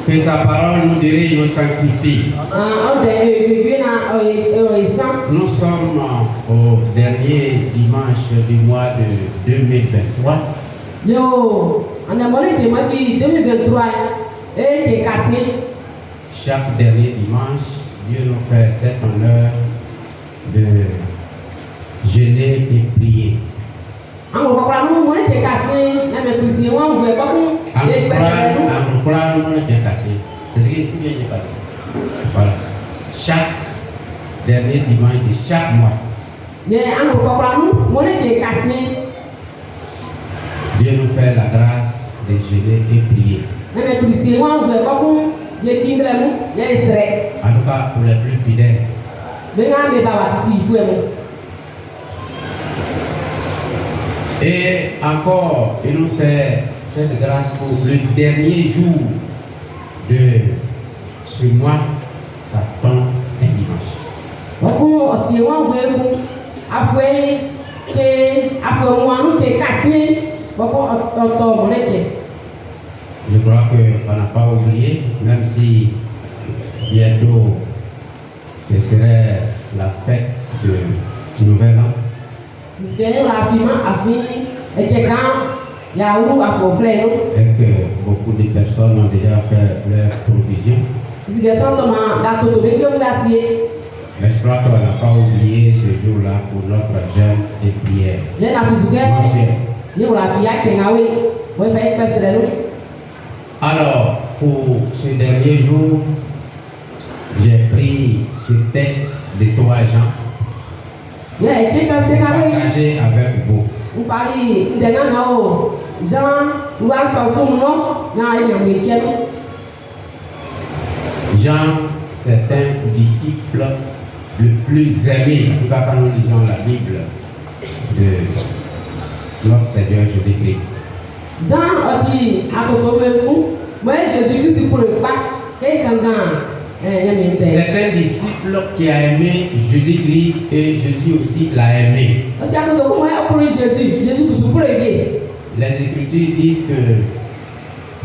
Que sa parole nous dirige, nous sanctifie. Nous sommes au dernier dimanche du mois de 2023. Chaque dernier dimanche, Dieu nous fait cet honneur de jeûner et prier. Voilà. Chaque dernier dimanche de chaque mois, Dieu nous fait la grâce de jeûner et prier. En tout cas, pour les plus fidèles. Et encore, il nous fait cette grâce pour le dernier jour de ce mois, ça tombe un dimanche. Je crois qu'on n'a pas oublié, même si bientôt ce serait la fête du Nouvel An. Et que beaucoup de personnes ont déjà fait leur provision. Mais je crois qu'on n'a pas oublié ce jour-là pour notre jeûne et prière. Alors, pour ce dernier jour, j'ai pris ce texte de 3 Jean. Partager avec vous. Jean, c'est un disciple le plus aimé, en tout cas quand nous lisons la Bible de notre Seigneur Jésus-Christ. C'est un disciple qui a aimé Jésus-Christ et Jésus aussi l'a aimé. Les Écritures disent que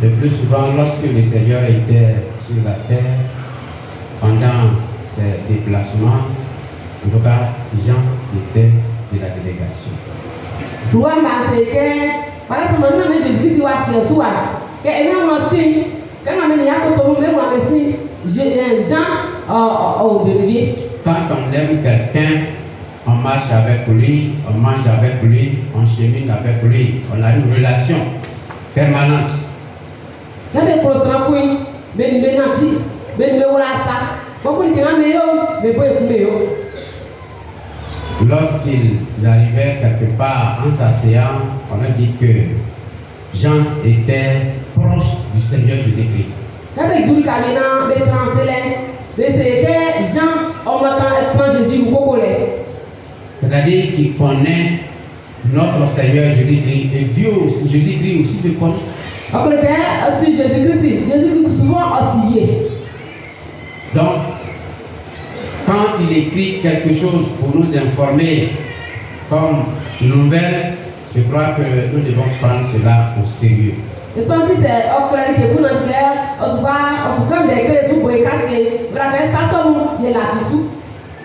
le plus souvent, lorsque le Seigneur était sur la terre, pendant ses déplacements, en tout cas, Jean était de la délégation. Quand on aime quelqu'un, on marche avec lui, on mange avec lui, on chemine avec lui, on a une relation permanente. Lorsqu'ils arrivaient quelque part en s'asseyant, on a dit que Jean était proche du Seigneur Jésus-Christ. C'est-à-dire qu'il connaît notre Seigneur Jésus-Christ et Dieu aussi, Jésus-Christ aussi le connaît. Donc, quand il écrit quelque chose pour nous informer comme nouvelle, je crois que nous devons prendre cela au sérieux.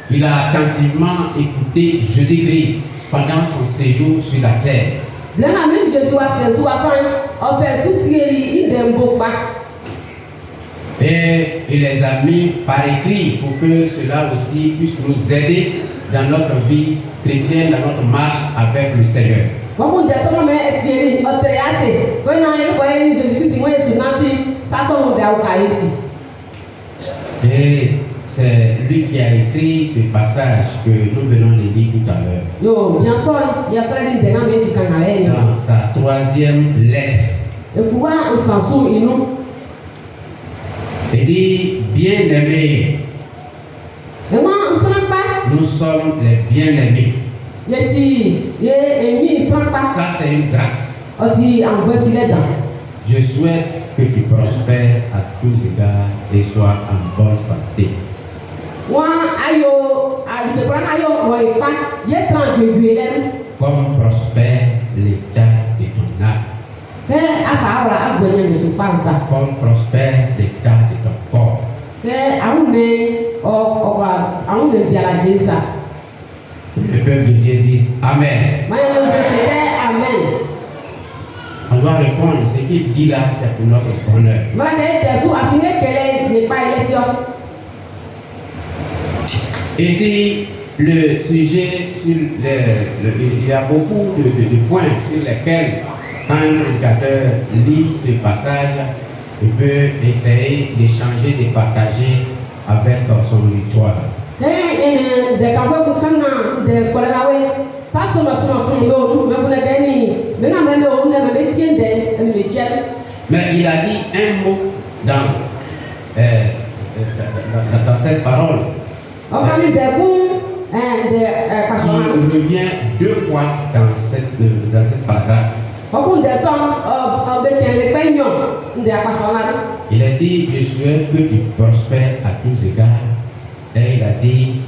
Il a attentivement écouté Jésus-Christ pendant son séjour sur la terre. Et il les a mis par écrit pour que cela aussi puisse nous aider dans notre vie chrétienne, dans notre marche avec le Seigneur. Et c'est lui qui a écrit ce passage que nous venons de lire tout à l'heure. Dans sa 3e lettre. Il dit, bien-aimés, nous sommes les bien-aimés. Ça, c'est une grâce. Je souhaite que tu prospères à tous égards et sois en bonne santé. Comme prospère l'état de ton âme. Comme prospère l'état de ton corps. Le peuple de Dieu dit Amen. On doit répondre, ce qu'il dit là, c'est pour notre bonheur. Et si le sujet, il y a beaucoup de points sur lesquels, quand un prédicateur lit ce passage, il peut essayer d'échanger, de partager avec son auditoire. Mais il a dit un mot dans cette parole. Il revient deux fois dans cette paragraphe. Il a dit, je souhaite que tu prospères à tous égards. Et il a dit,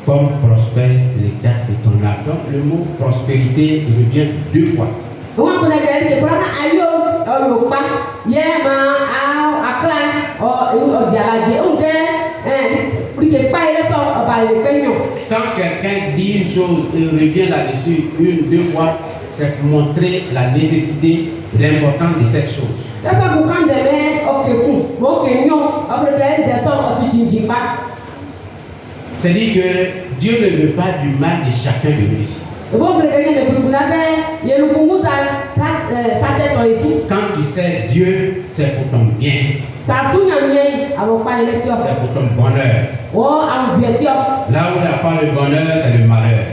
comme prospère l'état de ton âme. Donc le mot prospérité, il revient deux fois. Quand quelqu'un dit une chose et revient là-dessus une, deux fois, c'est pour montrer la nécessité, l'importance de cette chose. C'est-à-dire que Dieu ne veut pas du mal de chacun de nous ici. Quand tu sais Dieu, c'est pour ton bien. C'est pour ton bonheur. Là où il n'y a pas le bonheur, c'est le malheur.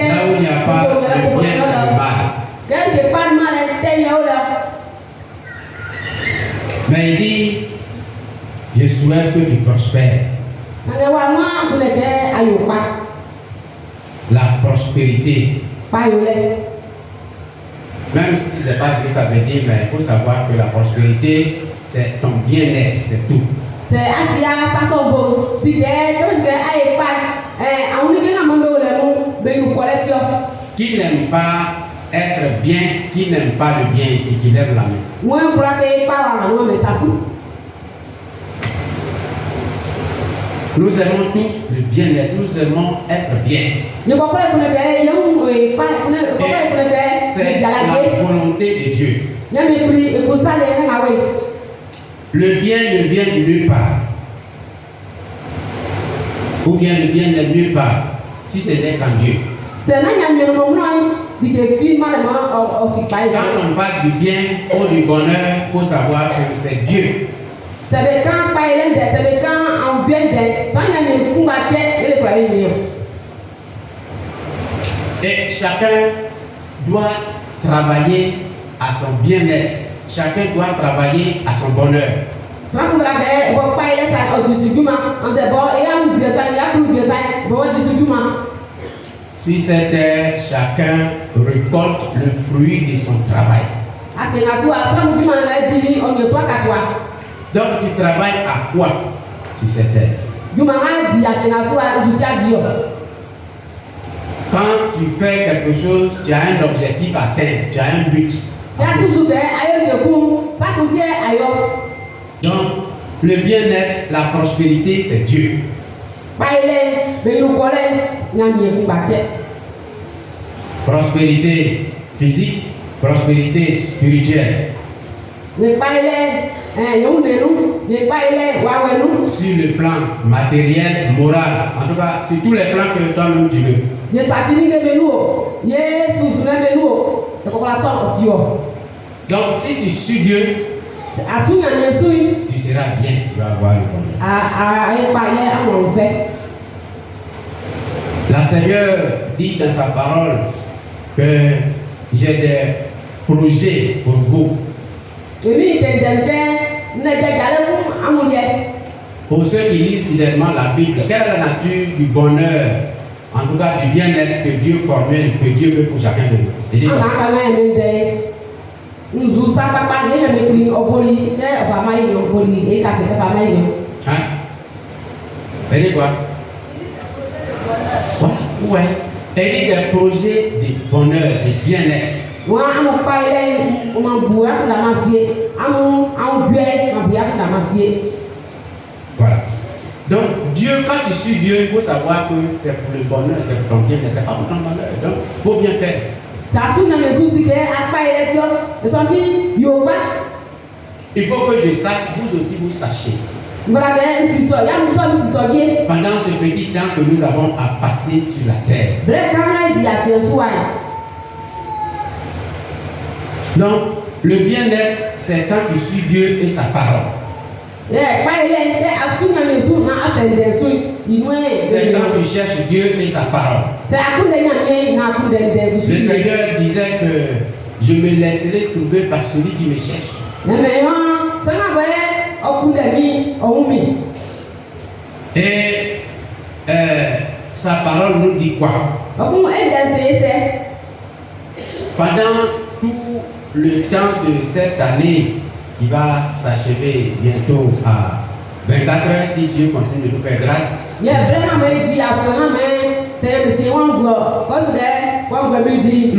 Là où il n'y a pas le bien, c'est le mal. Mais il dit, je souhaite que tu prospères. La prospérité. Même si tu ne sais pas ce que ça veut dire, mais il faut savoir que la prospérité, c'est ton bien-être, c'est tout. Qui n'aime pas être bien, qui n'aime pas le bien ici, qui lève la main. Nous aimons tous le bien-être, nous aimons être bien. C'est la volonté de Dieu. Le bien ne vient de nulle part. Ou bien le bien n'est nulle part, si ce n'est qu'en Dieu. Quand on parle du bien ou du bonheur, il faut savoir que c'est Dieu. Et chacun doit travailler à son bien-être. Chacun doit travailler à son bonheur. Sur cette terre, chacun récolte le fruit de son travail. Donc tu travailles à quoi sur cette terre? Quand tu fais quelque chose, tu as un objectif à atteindre, tu as un but. Donc, le bien-être, la prospérité, c'est Dieu. Prospérité physique, prospérité spirituelle. Sur le plan matériel, moral, en tout cas, sur tous les plans que toi-même tu veux. Donc, si tu suis Dieu, tu seras bien, tu vas avoir le bonheur. La Seigneur dit dans sa parole que j'ai des projets pour vous. Pour ceux qui lisent fidèlement la Bible, quelle est la nature du bonheur, en tout cas du bien-être que Dieu formule, que Dieu veut pour chacun de nous? Hein? Elle dit quoi? Ouais. Elle dit des projets de bonheur, de bien-être. Voilà. Donc, Dieu, quand tu suis Dieu, il faut savoir que c'est pour le bonheur, c'est pour ton bien, mais c'est pas pour ton malheur. Donc, il faut bien faire. Il faut que je sache, vous aussi vous sachiez. Pendant ce petit temps que nous avons à passer sur la terre. Donc, le bien-être, c'est quand tu suis Dieu et sa parole. C'est quand tu cherches Dieu et sa parole. Le Seigneur disait que je me laisserai trouver par celui qui me cherche. Et sa parole nous dit quoi? Pendant tout le temps de cette année qui va s'achever bientôt à 24 heures, si Dieu continue de nous faire grâce, nous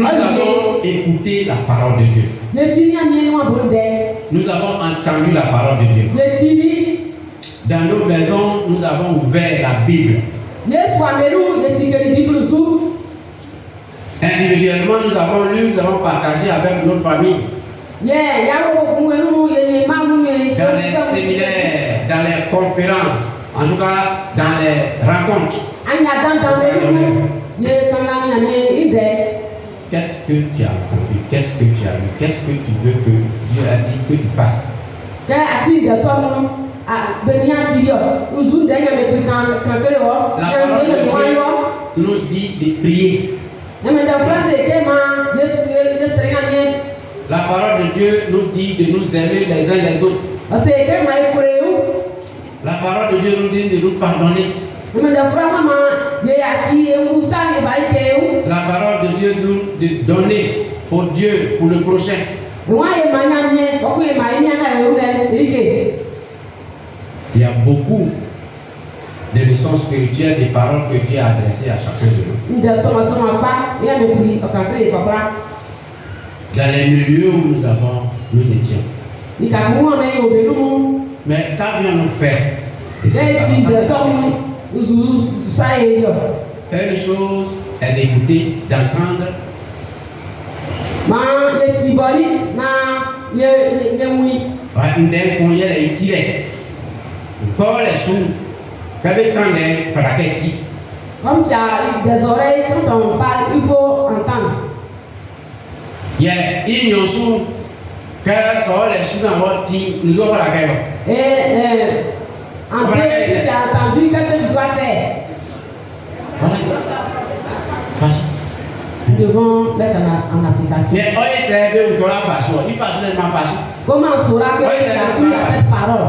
avons écouté la parole de Dieu. Nous avons entendu la parole de Dieu. Dans nos maisons, nous avons ouvert la Bible. Individuellement, nous avons lu, nous avons partagé avec notre famille. Dans les séminaires, dans les conférences, en tout cas dans les rencontres. Qu'est-ce que tu as compris? Qu'est-ce que tu as lu? Qu'est-ce que tu veux que Dieu a dit que tu fasses? La parole de Dieu nous dit de prier. La parole de Dieu nous dit de nous aimer les uns les autres. La parole de Dieu nous dit de nous pardonner. La parole de Dieu nous dit de donner au Dieu pour le prochain. Il y a beaucoup de leçons spirituelles, des paroles que Dieu a adressées à chacun de nous. Dans les milieux où nous étions. Mais quand bien nous fait, une chose est d'écouter, d'entendre. Une des fourrières est tirée. Encore les sous. Comme tu as des oreilles, quand on parle, il faut entendre. Il y a une notion que les sous dans votre team, nous avons la gueule. André, si tu as entendu, qu'est-ce que tu dois faire? Nous devons mettre en application. Comment on saura que tu as appris à cette parole?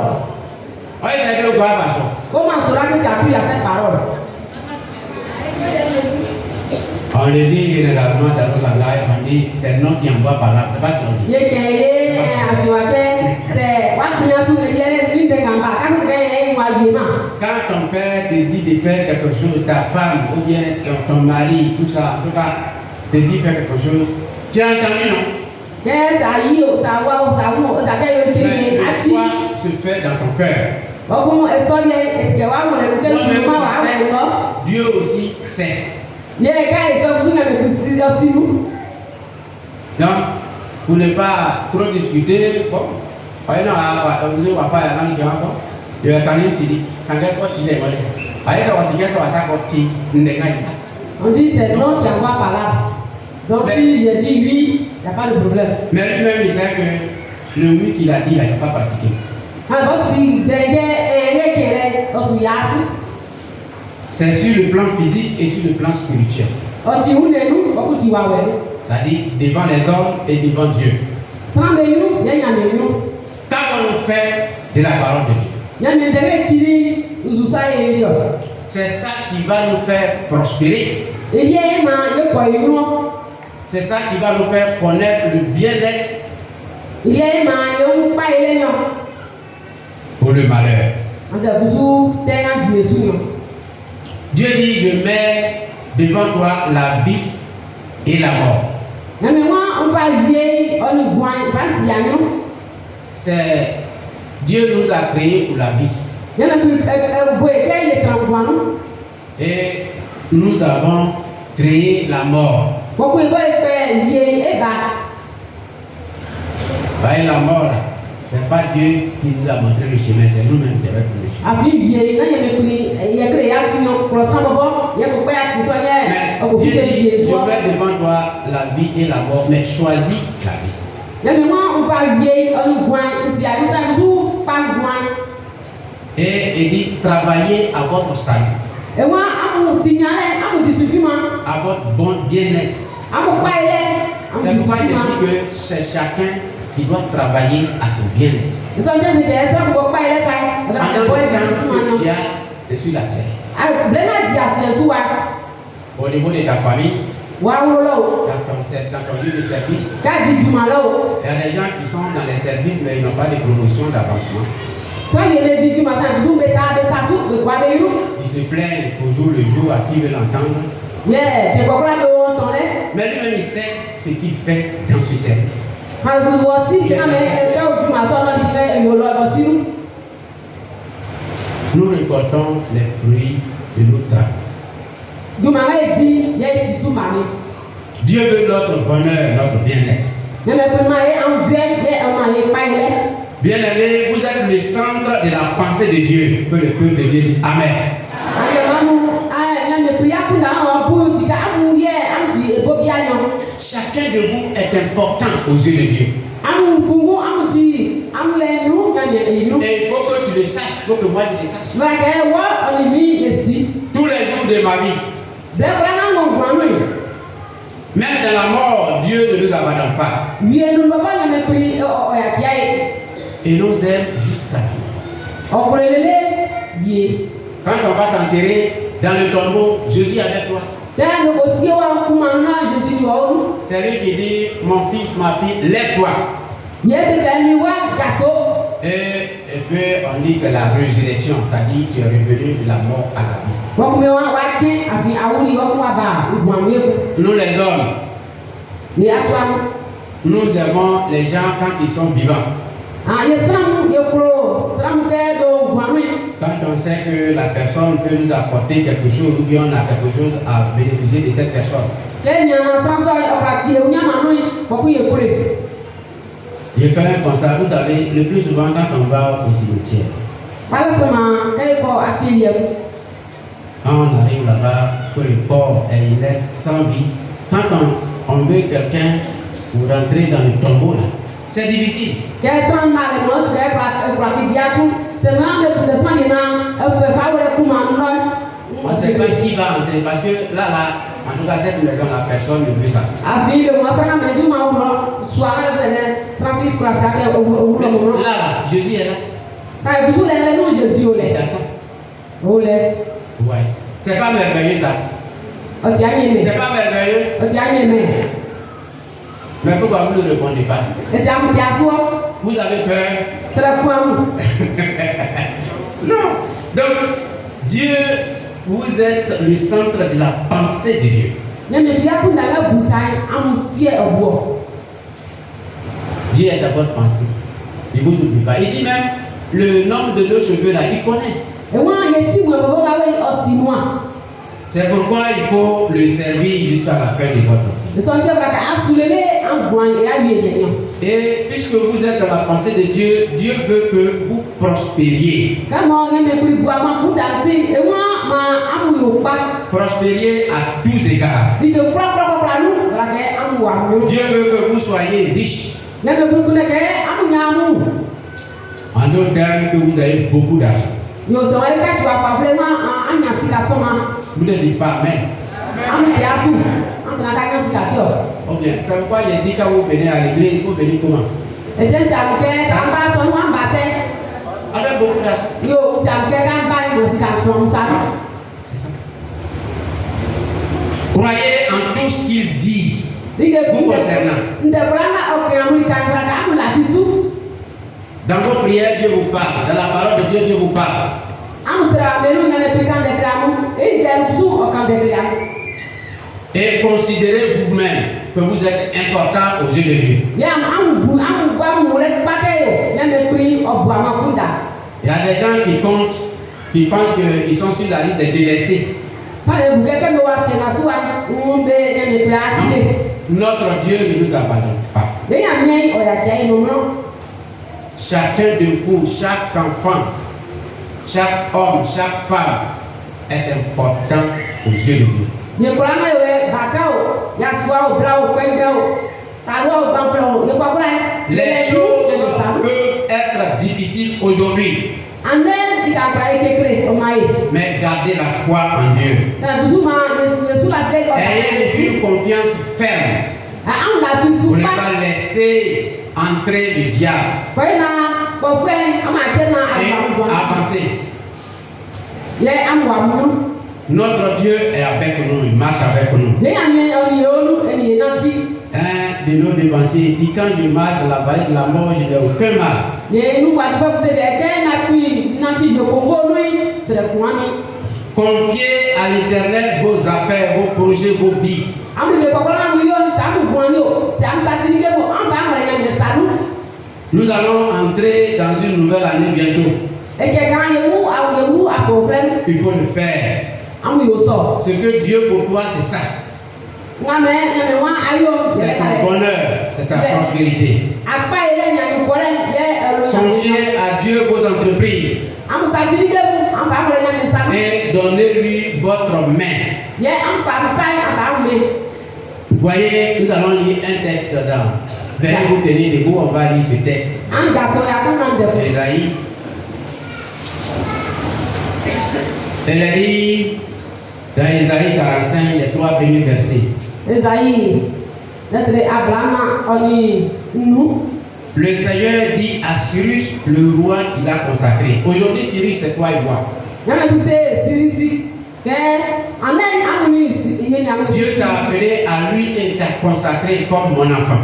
Comment on saura que tu as appris à cette parole? On le dit généralement dans nos langages, on dit c'est non qui envoie par là, c'est pas ce qu'on dit. Quand ton père te dit de faire quelque chose, ta femme ou bien ton mari, tout ça, en tout cas, te dit de faire quelque chose, tu as entendu, non? Mais le choix se fait dans ton cœur. Dieu aussi sait. Donc, pour ne pas trop discuter, bon, on dit c'est non qui envoie par là. Donc si je dis oui, il n'y a pas de problème. Mais lui-même il sait que le oui qu'il a dit, il n'a pas pratiqué. C'est sur le plan physique et sur le plan spirituel. C'est-à-dire devant les hommes et devant Dieu. Quand on fait de la parole de Dieu, c'est ça qui va nous faire prospérer. C'est ça qui va nous faire connaître le bien-être pour le malheur. Dieu dit, je mets devant toi la vie et la mort. C'est Dieu nous a créés pour la vie. Et nous avons créé la mort. Voyez la mort là, c'est pas Dieu qui nous a montré le chemin, c'est nous-mêmes qui avons pris le chemin. Mais Dieu dit, je mets devant toi la vie et la mort, mais choisis la vie. Et il dit, travaillez à votre salut, à votre bon bien-être. C'est pourquoi il dit que c'est chacun qui doit travailler à son bien-être. En tant qu'homme qui a sur la terre. Au niveau de ta famille, dans ton lieu de service, il y a des gens qui sont dans les services mais ils n'ont pas de promotion d'avancement. Ils se plaignent au jour le jour à qui veut l'entendre. Mais lui-même il sait ce qu'il fait dans ce service. Nous récoltons les fruits de notre travail. Dieu veut notre bonheur, notre bien-être. Bien-aimé, vous êtes le centre de la pensée de Dieu. Que le peuple de Dieu dit Amen. Chacun de vous est important aux yeux de Dieu. Et il faut que tu le saches, il faut que moi je le sache. Tous les jours de ma vie, même dans la mort, Dieu ne nous abandonne pas. Et nous aime jusqu'à Dieu. Quand on va t'enterrer dans le tombeau, Jésus est avec toi. C'est lui qui dit, mon fils, ma fille, lève-toi. Et puis on dit c'est la résurrection, ça dit tu es revenu de la mort à la vie. Nous les hommes, nous aimons les gens quand ils sont vivants. Quand on sait que la personne peut nous apporter quelque chose ou bien on a quelque chose à bénéficier de cette personne. J'ai fait un constat, vous savez, le plus souvent quand on va au cimetière, quand on arrive là-bas, que le corps est inerte, sans vie, quand on veut quelqu'un pour rentrer dans le tombeau là, c'est difficile. On ne sait pas qui va entrer parce que là, en tout cas cette maison, la personne ne veut ça. Là, Jésus est là. Ouais. C'est pas merveilleux ça. C'est pas merveilleux. Mais pourquoi vous ne répondez pas? Vous avez peur? Non. Donc, Dieu, vous êtes le centre de la pensée de Dieu. Dieu est dans votre pensée. Il ne vous oublie pas. Il dit même, le nombre de nos cheveux là, il connaît. C'est pourquoi il faut le servir jusqu'à la fin de votre vie. Et puisque vous êtes dans la pensée de Dieu, Dieu veut que vous prospériez. Prospériez à tous égards. Dieu veut que vous soyez riches. En d'autres termes, que vous ayez beaucoup d'argent. Vous ne dites pas Amen. Oh bien, c'est pourquoi j'ai dit quand vous venez à l'église, il faut venir comment? Avec beaucoup d'argent. C'est ça. Croyez en tout ce qu'il dit vous concernant. Dans vos prières, Dieu vous parle. Dans la parole de Dieu, Dieu vous parle. Et considérez vous-même que vous êtes important aux yeux de Dieu. Il y a des gens qui pensent qu'ils sont sur la liste des délaissés. Notre Dieu ne nous abandonne pas. Chacun de vous, chaque enfant, chaque homme, chaque femme est important aux yeux de Dieu. Les choses peuvent être difficiles aujourd'hui, mais gardez la foi en Dieu. Ayez une confiance ferme. Vous ne pas laisser entrer le diable et avancer. Notre Dieu est avec nous, il marche avec nous. Un de nos dévanciers dit: quand je marche dans la vallée de la mort, je n'ai aucun mal. Confiez à l'Éternel vos affaires, vos projets, vos vies. Nous allons entrer dans une nouvelle année bientôt. Il faut le faire. Ce que Dieu pour toi, c'est ça. C'est ton bonheur, c'est ta prospérité. Confiez à Dieu vos entreprises et donnez-lui votre main. Voyez, nous allons lire un texte dedans. Veuillez vous tenir debout, on va lire ce texte. Ésaïe. Elle a dit dans Ésaïe 45, les 3 premiers versets. Le Seigneur dit à Cyrus, le roi qu'il a consacré. Aujourd'hui, Cyrus, c'est toi et moi. Dieu t'a appelé à lui et t'a consacré comme mon enfant.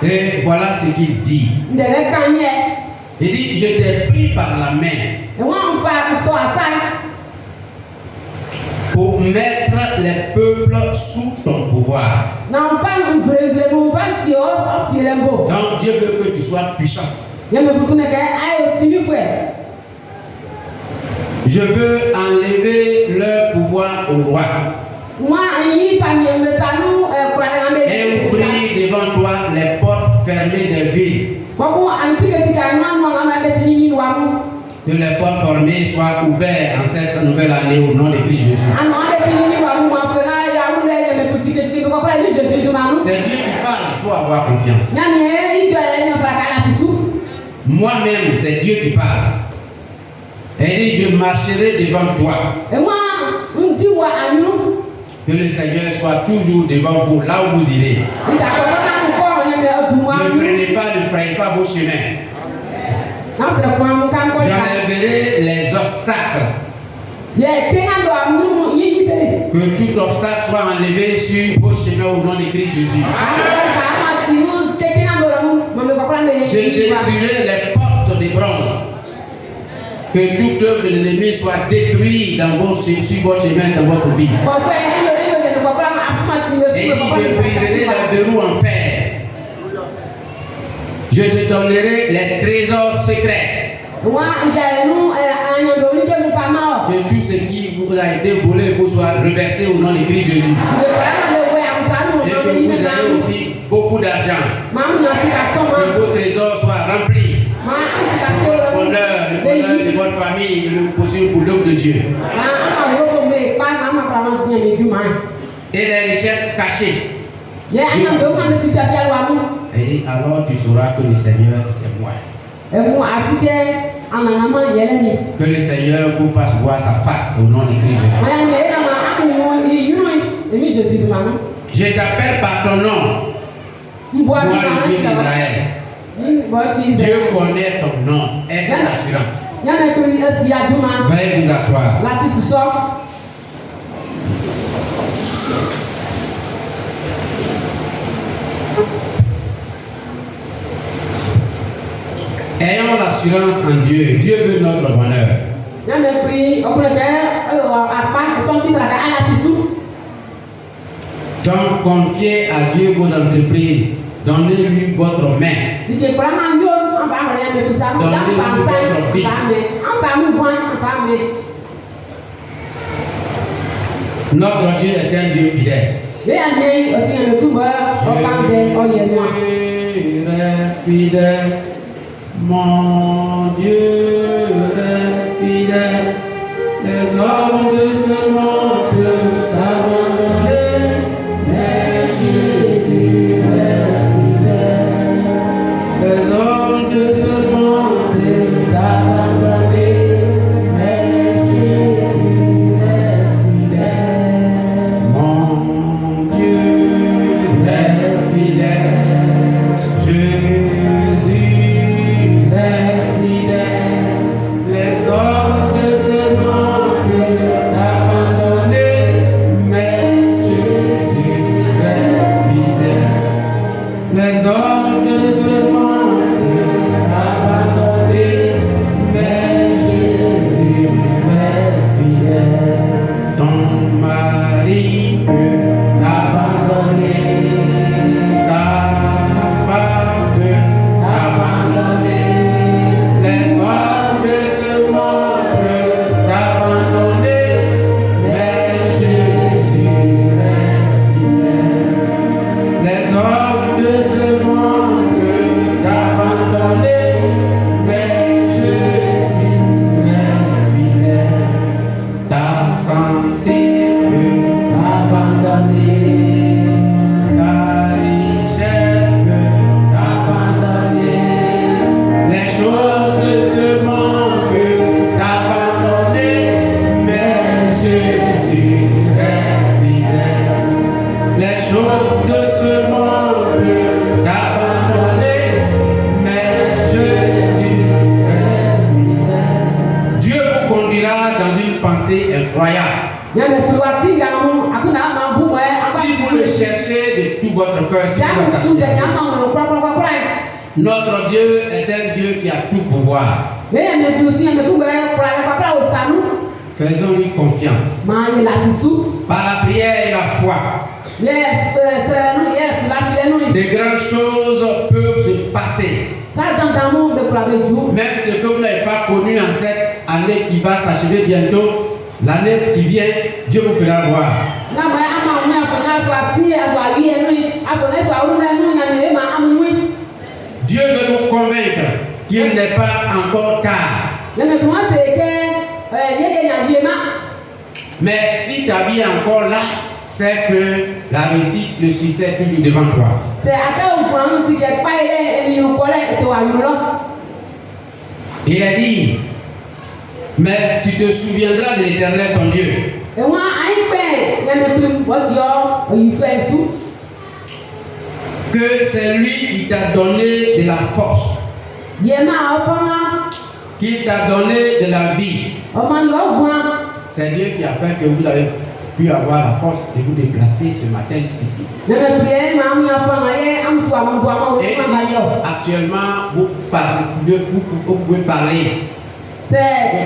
Et voilà ce qu'il dit. Il dit: je t'ai pris par la main pour mettre les peuples sous ton pouvoir. Donc Dieu veut que tu sois puissant. Je veux enlever leur pouvoir au roi et ouvrir devant toi les portes fermées des villes. Que les portes fermées soient ouvertes en cette nouvelle année au nom de Christ Jésus. C'est Dieu qui parle, il faut avoir confiance. Moi-même, c'est Dieu qui parle. Et il dit: je marcherai devant toi. Que le Seigneur soit toujours devant vous, là où vous irez. Ne prenez pas, ne frayez pas vos chemins. J'enlèverai les obstacles. Que tout obstacle soit enlevé sur vos chemins au nom de Christ Jésus. Je détruirai les portes de bronze. Que toute œuvre de l'ennemi soit détruite sur vos chemins, dans votre vie. Et je briserai les verrous en fer. Je te donnerai les trésors secrets. Que tout ce qui vous a été volé vous soit reversé au nom de Christ Jésus. Et que vous ayez aussi beaucoup d'argent. Que vos trésors soient remplis. Le bonheur de votre famille, le possible pour l'œuvre de Dieu. Et les richesses cachées. Et alors tu sauras que le Seigneur c'est moi. Que le Seigneur vous fasse voir sa face au nom de Christ Jésus. Je t'appelle par ton nom. Moi, le Dieu d'Israël. Dieu connaît ton nom. Et c'est l'assurance. Veuillez vous asseoir. Ayons l'assurance en Dieu. Dieu veut notre bonheur. Donc, confiez à Dieu vos entreprises. Donnez-lui votre main. Notre Dieu est un Dieu fidèle. Dieu est fidèle. Mon Dieu est fidèle. Les hommes de ce monde t'abandonnent, mais Jésus est fidèle. Les hommes de ce monde t'abandonnent, mais Jésus est fidèle. Mon Dieu est fidèle. Jésus est fidèle. Les hommes de ce monde t'abandonnent, mais Jésus est fidèle. Les hommes de ce monde t'abandonnent, mais Jésus est fidèle. Ton mari peut t'abandonner, ta femme peut t'abandonner. Les hommes de ce monde t'abandonner, mais Jésus est fidèle. Les hommes de ce monde t'abandonner, mais Jésus est fidèle. Ta santé peut t'abandonner, ta richesse peut t'abandonner. Les choses de ce monde peuvent t'abandonner, mais Jésus est fidèle. Les choses de ce monde peuvent t'abandonner, mais Jésus est fidèle. Dieu vous conduira dans une pensée incroyable. Si vous le cherchez de tout votre cœur, si vous attachez. Notre Dieu est un Dieu qui a tout pouvoir. Faisons-lui confiance. Par la prière et la foi, de grandes choses peuvent se passer. Même ce que vous n'avez pas connu en cette année qui va s'achever bientôt, l'année qui vient, Dieu vous fera voir. Dieu veut nous convaincre qu'il n'est pas encore tard. Mais si ta vie est encore là, c'est que la réussite, le succès est toujours devant toi. Il a dit, mais tu te souviendras de l'Éternel ton Dieu. Que c'est lui qui t'a donné de la force, qui t'a donné de la vie. C'est Dieu qui a fait que vous avez pu avoir la force de vous déplacer ce matin jusqu'ici. Et si actuellement vous pouvez parler, vous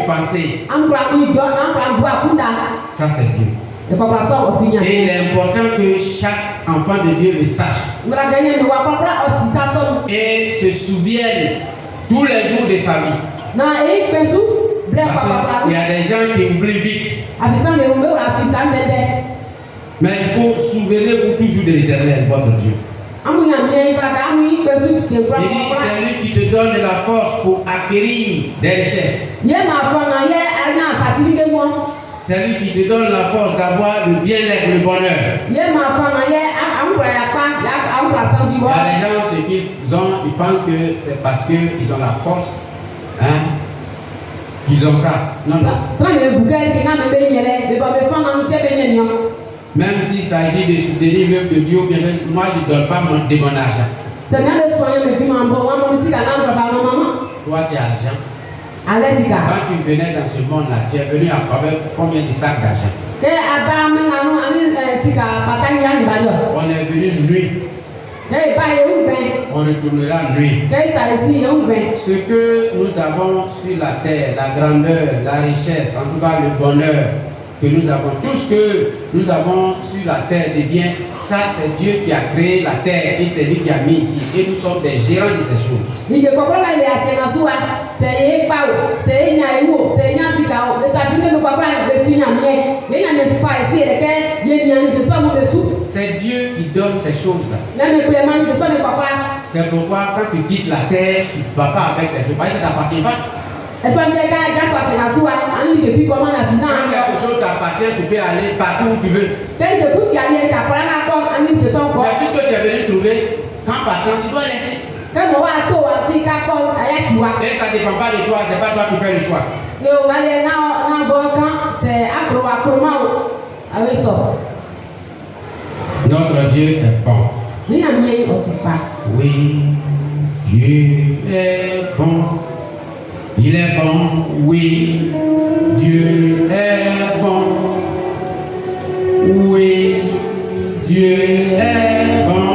penser, ça c'est Dieu. Et il est important que chaque enfant de Dieu le sache et se souvienne tous les jours de sa vie. Parce qu'il y a des gens qui oublient vite. Mais il faut souvenir-vous toujours de l'Éternel, votre Dieu. Il dit, c'est lui qui te donne de la force pour acquérir des richesses. C'est lui qui te donne la force d'avoir le bien-être, le bonheur. Il y a des gens, ce qu'ils ont, ils pensent que c'est parce qu'ils ont la force, qu'ils ont ça. Non, non. Même s'il s'agit de soutenir l'œuvre de Dieu, moi je ne donne pas de mon argent. Toi tu as l'argent. Quand tu venais dans ce monde-là, tu es venu avec combien de sacs d'argent? On est venu nuit. On retournera nuit. Ce que nous avons sur la terre, la grandeur, la richesse, en tout cas le bonheur, que nous avons, tout ce que nous avons sur la terre des biens, ça c'est Dieu qui a créé la terre et c'est lui qui a mis ici. Et nous sommes des gérants de ces choses. C'est Dieu qui donne ces choses-là. C'est pourquoi quand tu quittes la terre, tu ne vas pas avec ces choses. Parce que ça ne t'appartient pas. Quand quelque chose t'appartient, tu peux aller partout où tu veux. Mais puisque tu es venu trouver, quand partant, tu dois laisser. Et ça ne dépend pas de toi, c'est pas toi qui fais le choix. Notre Dieu est bon. Oui, Dieu est bon. Il est bon, oui, Dieu est bon. Oui, Dieu est bon.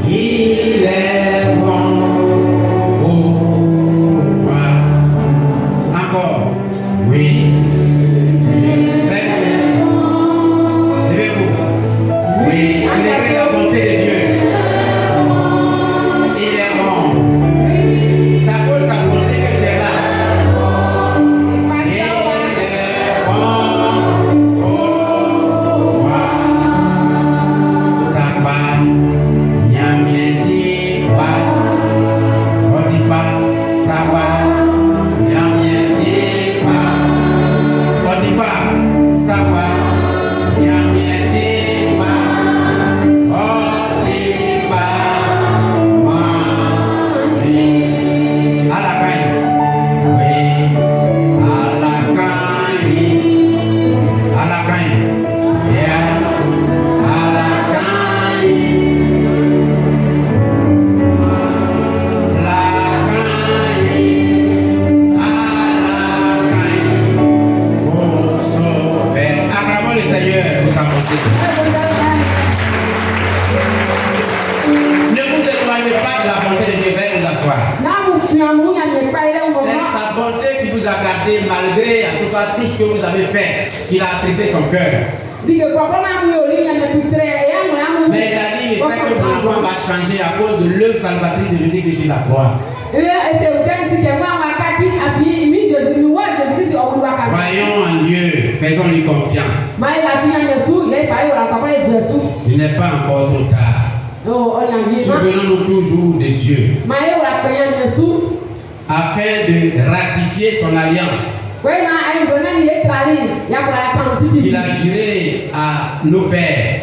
Il est bon. Oh, ouais. Encore. Oui, Dieu est bon. Levez-vous. Oui, célébrez la bonté de Dieu. Il est bon. Ça cause sa bonté que tu es là. Il est bon. Oh, wow. Ça va. Yam yedi ba. Odi ba. Ça va. Yam yedi ba. Odi ba. Ça va. Yam yedi ba. Odi ba. Ne vous éloignez pas de la bonté de Dieu, veuillez vous asseoir. C'est sa bonté qui vous a gardé malgré en tout cas tout ce que vous avez fait, qu'il a attristé son cœur. Mais il a dit, il sait que mon enfant va changer à cause de l'œuvre salvatrice de Jésus-Christ sur la croix. Croyons en Dieu, faisons-lui confiance. Il n'est pas encore trop tard. Souvenons-nous toujours de Dieu afin de ratifier son alliance. Il a juré à nos pères.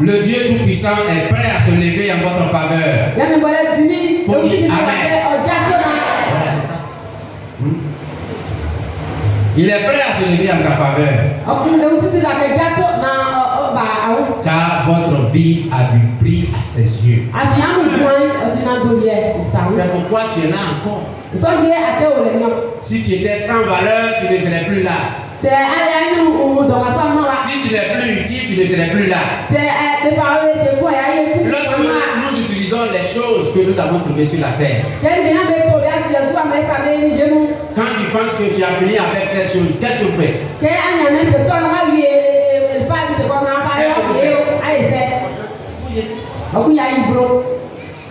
Le Dieu Tout-Puissant est prêt à se lever en votre faveur. Faut dire Amen. Voilà, c'est ça. Il est prêt à se lever en ta faveur. Car votre vie a du prix à ses yeux. C'est pourquoi tu es là encore. Si tu étais sans valeur, tu ne serais plus là. Si tu n'es plus utile, tu ne serais plus là. Lorsque nous utilisons les choses que nous avons trouvées sur la terre, quand tu penses que tu as fini avec ces choses, qu'est-ce que vous faites?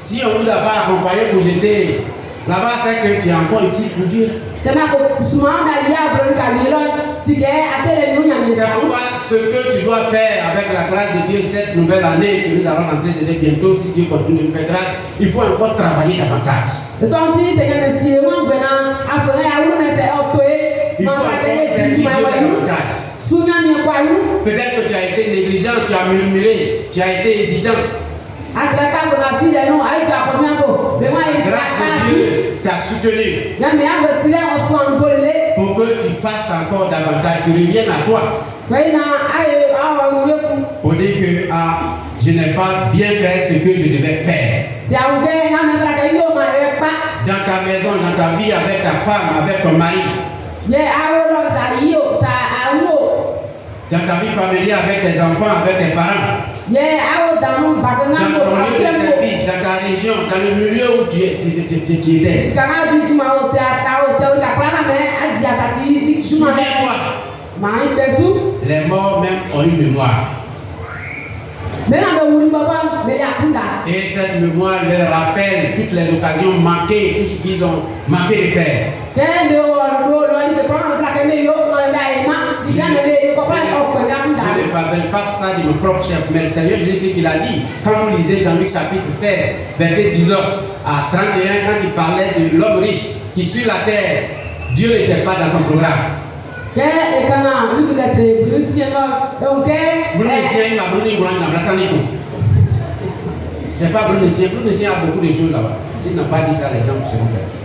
Si on ne vous a pas accompagné pour jeter, là-bas c'est que tu es encore utile pour Dieu. C'est pourquoi ce que tu dois faire avec la grâce de Dieu cette nouvelle année que nous allons entrer dedans bientôt, si Dieu continue de nous faire grâce, il faut encore travailler davantage. Il faut encore servir Dieu davantage. Peut-être que tu as été négligent, tu as murmuré, tu as été hésitant. Mais la grâce de Dieu t'a soutenu pour que tu fasses encore davantage, tu reviennes à toi pour dire que je n'ai pas bien fait ce que je devais faire. Dans ta maison, dans ta vie, avec ta femme, avec ton mari, dans ta vie familiale, avec tes enfants, avec tes parents. Dans ton lieu de service, dans ta région, dans le milieu où tu étais. Souviens-toi, les morts même ont une mémoire. Et cette mémoire leur rappelle toutes les occasions manquées, tout ce qu'ils ont manqué de faire. Je ne parle pas ça de mon propre chef, mais le Seigneur Jésus qu'il a dit, quand vous lisez dans Luc chapitre 16, verset 19 à 31, quand il parlait de l'homme riche qui suit la terre, Dieu n'était pas dans son programme. C'est pas Brunicien. Brunicien a beaucoup de choses là-bas. S'il n'a pas dit ça, les gens seront perdus.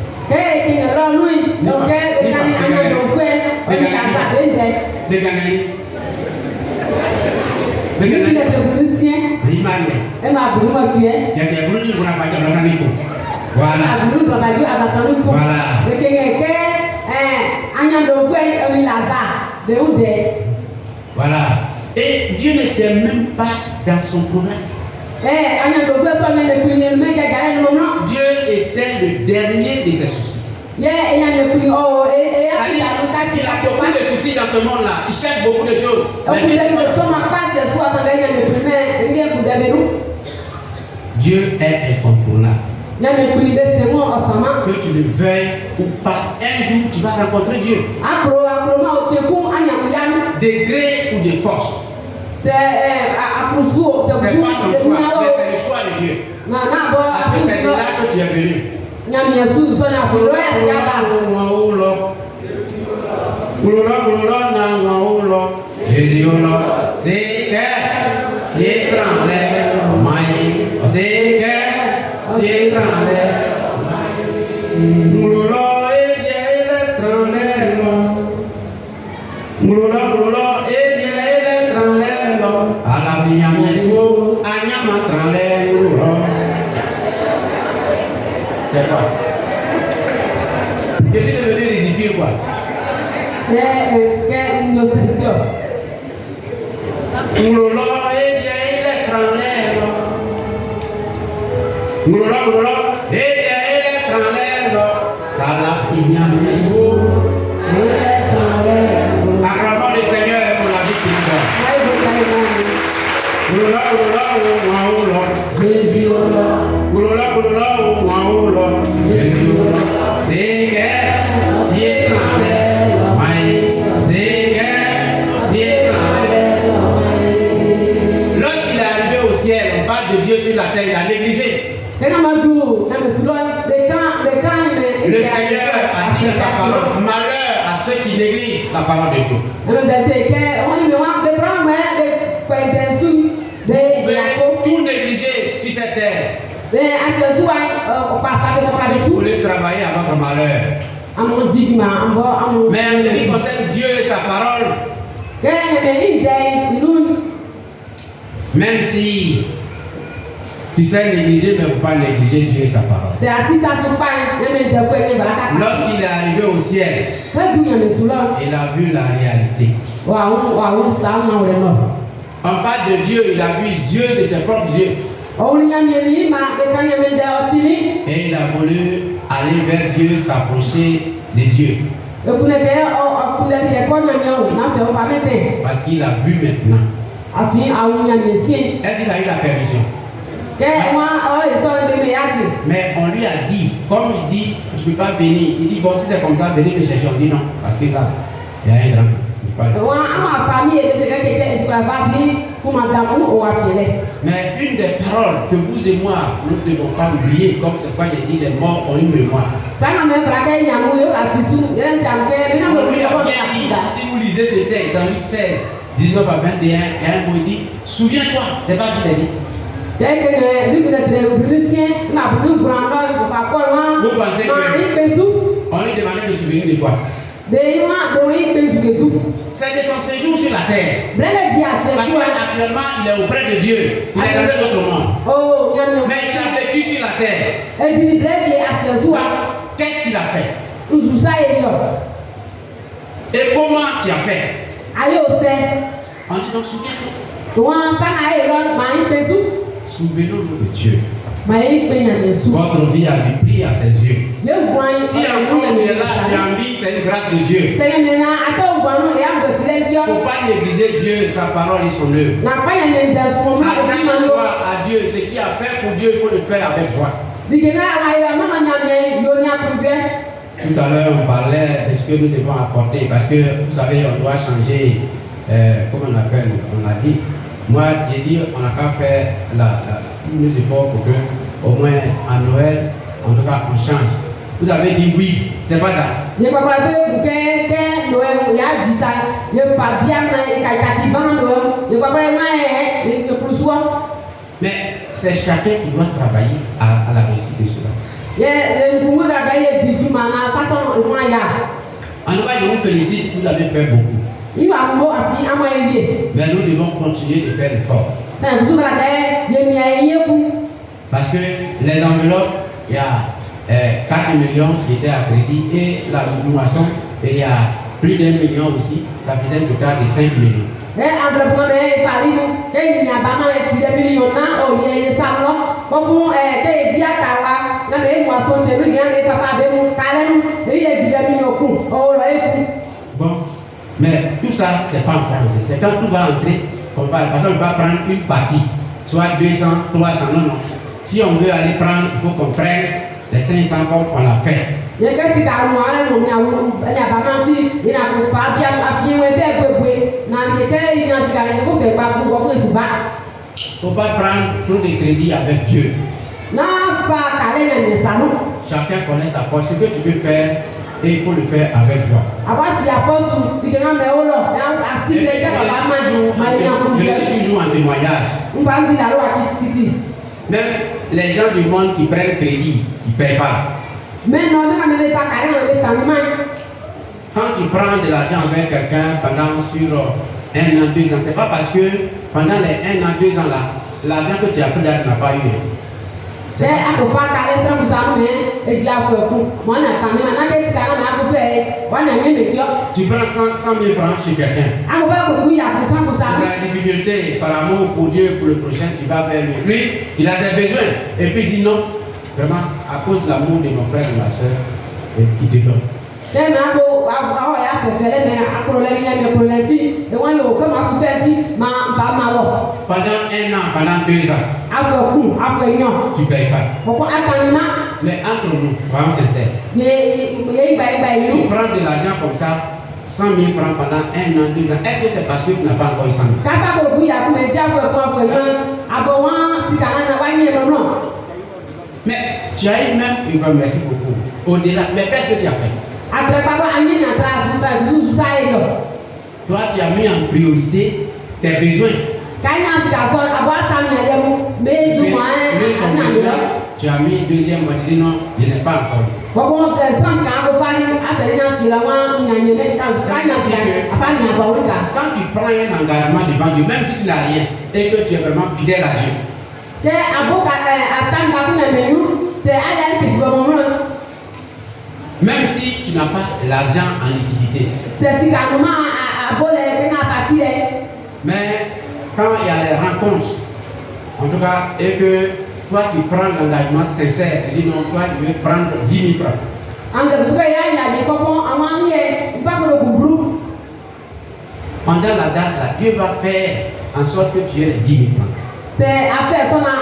Voilà. Et Dieu n'était même pas dans son programme. Dieu était le dernier de ses soucis. Il a beaucoup de soucis dans ce monde-là. Il cherche beaucoup de choses. Dieu est incontournable. Que tu le veuilles ou pas, un jour tu vas rencontrer Dieu. De gré ou de force. C'est pas ton choix, mais c'est le choix de Dieu. Parce que c'est de là que tu es venu. C'est quoi? Je suis devenu ridicule quoi? Acclamons le Seigneur pour la vie qu'il nous Lorsqu'il est arrivé au ciel, on parle de Dieu sur la terre, il a négligé. Le Seigneur a dit dans sa parole, malheur à ceux qui négligent la parole de Dieu. Tout négliger sur cette terre. Vous voulez travailler à votre malheur. Mais en ce qui concerne Dieu et sa parole, même si tu sais négliger, mais il ne faut pas négliger Dieu et sa parole. Lorsqu'il est arrivé au ciel, il a vu la réalité. On parle de Dieu, il a vu Dieu de ses propres yeux. Et il a voulu aller vers Dieu, s'approcher de Dieu. Parce qu'il a vu maintenant. Est-ce qu'il a eu la permission? Mais on lui a dit, comme il dit, je ne peux pas venir. Il dit, bon, si c'est comme ça, venez me chercher. On dit non, parce que là, il y a un grand. Mais une des paroles que vous et moi, nous ne devons pas oublier, comme c'est quoi j'ai dit, les morts ont une mémoire. On lui a bien dit, si vous lisez ce texte dans Luc 16, 19 à 21, il y a un mot qui dit, souviens-toi, c'est pas ce qu'il a dit. Vous pensez qu'on lui demandait de se souvenir de quoi? C'est de son séjour sur la terre. Parce qu'actuellement, il est auprès de Dieu. Il est dans un autre monde. Mais il a vécu sur la terre. Qu'est-ce qu'il a fait? Et comment tu as fait? On dit donc souvenez-nous. Souvenons-nous de Dieu. Votre vie a du prix à ses yeux. Si encore tu es là, tu as envie, c'est une grâce de Dieu. Il ne faut pas négliger Dieu, sa parole et son œuvre. Attends-toi à Dieu, ce qui a fait pour Dieu, il faut le faire avec joie. Tout à l'heure, on parlait de ce que nous devons apporter, parce que vous savez, on doit changer, comment on appelle, on a dit. Moi, j'ai dit, on n'a qu'à faire tous nos efforts pour que, au moins à Noël, en tout cas, on change. Vous avez dit oui, c'est pas ça. Mais c'est chacun qui doit travailler à la réussite de cela. En tout cas, je vous félicite, vous avez fait beaucoup. Mais nous devons continuer de faire l'effort. Parce que les enveloppes, il y a 4 millions qui étaient à crédit et la mouvement, il y a plus d'1 million aussi, ça faisait un total de 5 millions. Bon, mais tout ça, c'est pas encore entré. C'est quand tout va entrer qu'on va, parce qu'on va prendre une partie, soit 200, 300, non. Si on veut aller prendre, il faut qu'on prenne les 500 comme on l'a fait. Il ne faut pas prendre trop de crédit avec Dieu. Chacun connaît sa poche. Ce que tu veux faire, et il faut le faire avec joie. Je le dis toujours en témoignage. Même les gens du monde qui prennent crédit, ils ne payent pas. Quand tu prends de l'argent avec quelqu'un pendant sur 1 an, 2 ans, c'est pas parce que pendant les 1 an, 2 ans là, l'argent que tu as pris là, tu n'as pas eu. Tu prends 100 000 francs chez quelqu'un. La difficulté par amour pour Dieu, pour le prochain, tu vas vers lui. Lui, il a des besoins. Et puis il dit non. Vraiment, à cause de l'amour de mon frère et de ma soeur, il te donne. Pendant 1 an, pendant 2 ans, tu ne payes pas. Mais entre nous, soyons sincères. Tu prends de l'argent comme ça, 100 000 francs pendant 1 an, 2 ans. Est-ce que c'est parce que tu n'as pas encore eu 100 000? Mais tu as eu même, merci beaucoup. Au-delà, mais qu'est-ce que tu as fait? Toi, tu as mis en priorité tes besoins. Tu as mis deuxième moitié, tu dis non, je n'ai pas encore. Quand tu prends un engagement devant Dieu, même si tu n'as rien, et que tu es vraiment fidèle à Dieu, même si tu n'as pas l'argent en liquidité, mais quand il y a les rencontres, en tout cas, et que toi tu prends l'engagement sincère, et dis non, toi tu veux prendre 10 000 francs. Pendant la date là, Dieu va faire en sorte que tu aies les 10 000 francs. C'est à personne à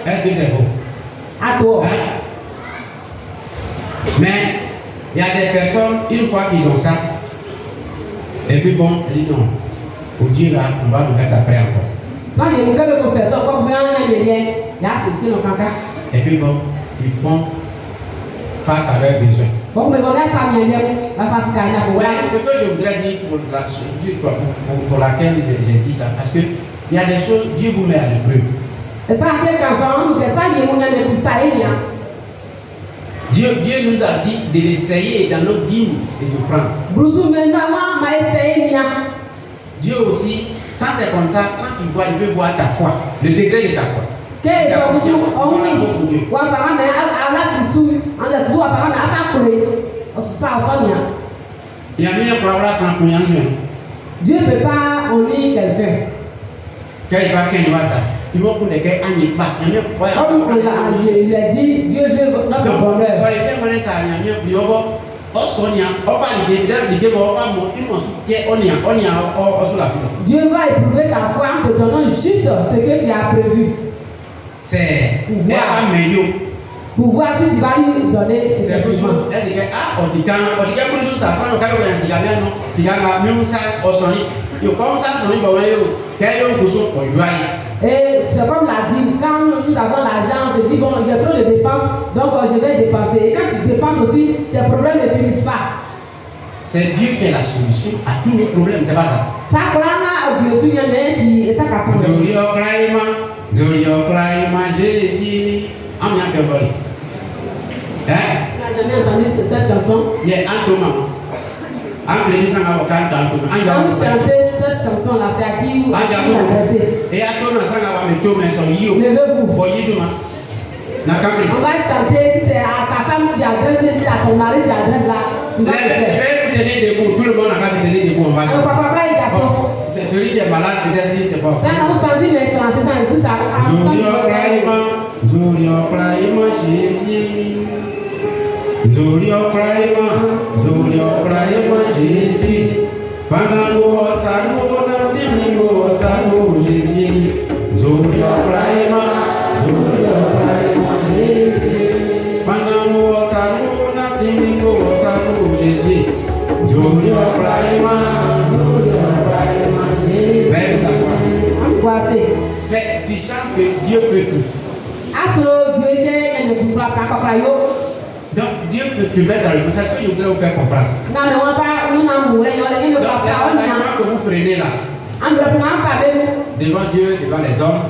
est-ce que c'est beau? Mais il y a des personnes, une fois qu'ils ont ça, et puis bon, ils disent non, pour Dieu là, on va le mettre après encore. Et puis bon, ils font face à leurs besoins. Ce que je voudrais dire pour laquelle j'ai dit ça, parce que il y a des choses, Dieu vous met à l'épreuve. Dieu nous a dit de l'essayer dans notre dîme et de prendre. Dieu aussi, quand c'est comme ça, quand tu vois, il veut voir ta foi, le degré de ta foi. Il y a mis un problème sans qu'on y en joue. Dieu ne peut pas honner quelqu'un. Quand il va qu'il voit ça, il va pour les gars en y pas. Comme il a dit, Dieu veut notre bonheur. Soyez bien connaît ça, il y a plus haut. Oh Sonia, on va l'idée, l'idée, on va monter, on y a sur la vie. Dieu va éprouver ta foi en te donnant juste ce que tu as prévu. C'est un meilleur. Pour voir si tu vas lui donner effectivement. Elle dit ah, on dit pour nous ça prend le cas où il y a un cigare non, cigare là, même ça au son. Yo comme ça son bon yo, qu'est-ce qu'on peut on y va. Et c'est comme l'a dit, quand nous avons l'argent, on se dit bon, j'ai trop de dépenses, donc je vais dépenser. Et quand tu dépenses aussi, tes problèmes ne finissent pas. C'est Dieu qui est la solution à tous les problèmes, c'est pas ça. Ça prend Dieu sur y et ça casse. Zorio Kraima Jésus. On a bien volé. Hein? Tu n'as jamais entendu cette chanson? Il y a un Thomas. Un plaisir à avocat dans tout. Quand vous chantez cette chanson-là, c'est à qui vous adressez? Et à Thomas, ça va me tomber son yo. Levez-vous. On va chanter, si c'est à ta femme tu adresses, si c'est à ton mari tu adresses là. Tu vas faire. Tout le monde n'a pas de tenir debout. On va chanter. Papa, il est garçon. C'est celui qui est malade, peut-être si tu n'es pas. Ça, vous sentez les français, ça, et tout ça. Zorio Kraima Jésus. Zorio Kraima Jésus. Pangango Sanu Nantimingo Sanu Jésus. Zorio Kraima Jésus. Pangango Sanu Nantimingo Sanu Jésus. Zorio Kraima Jésus. Angoissé. Mais tu chantes que Dieu peut tout. Donc Dieu peut te mettre dans le processus que je voudrais vous faire comprendre. Donc c'est un que vous prenez là. Devant Dieu, devant les hommes.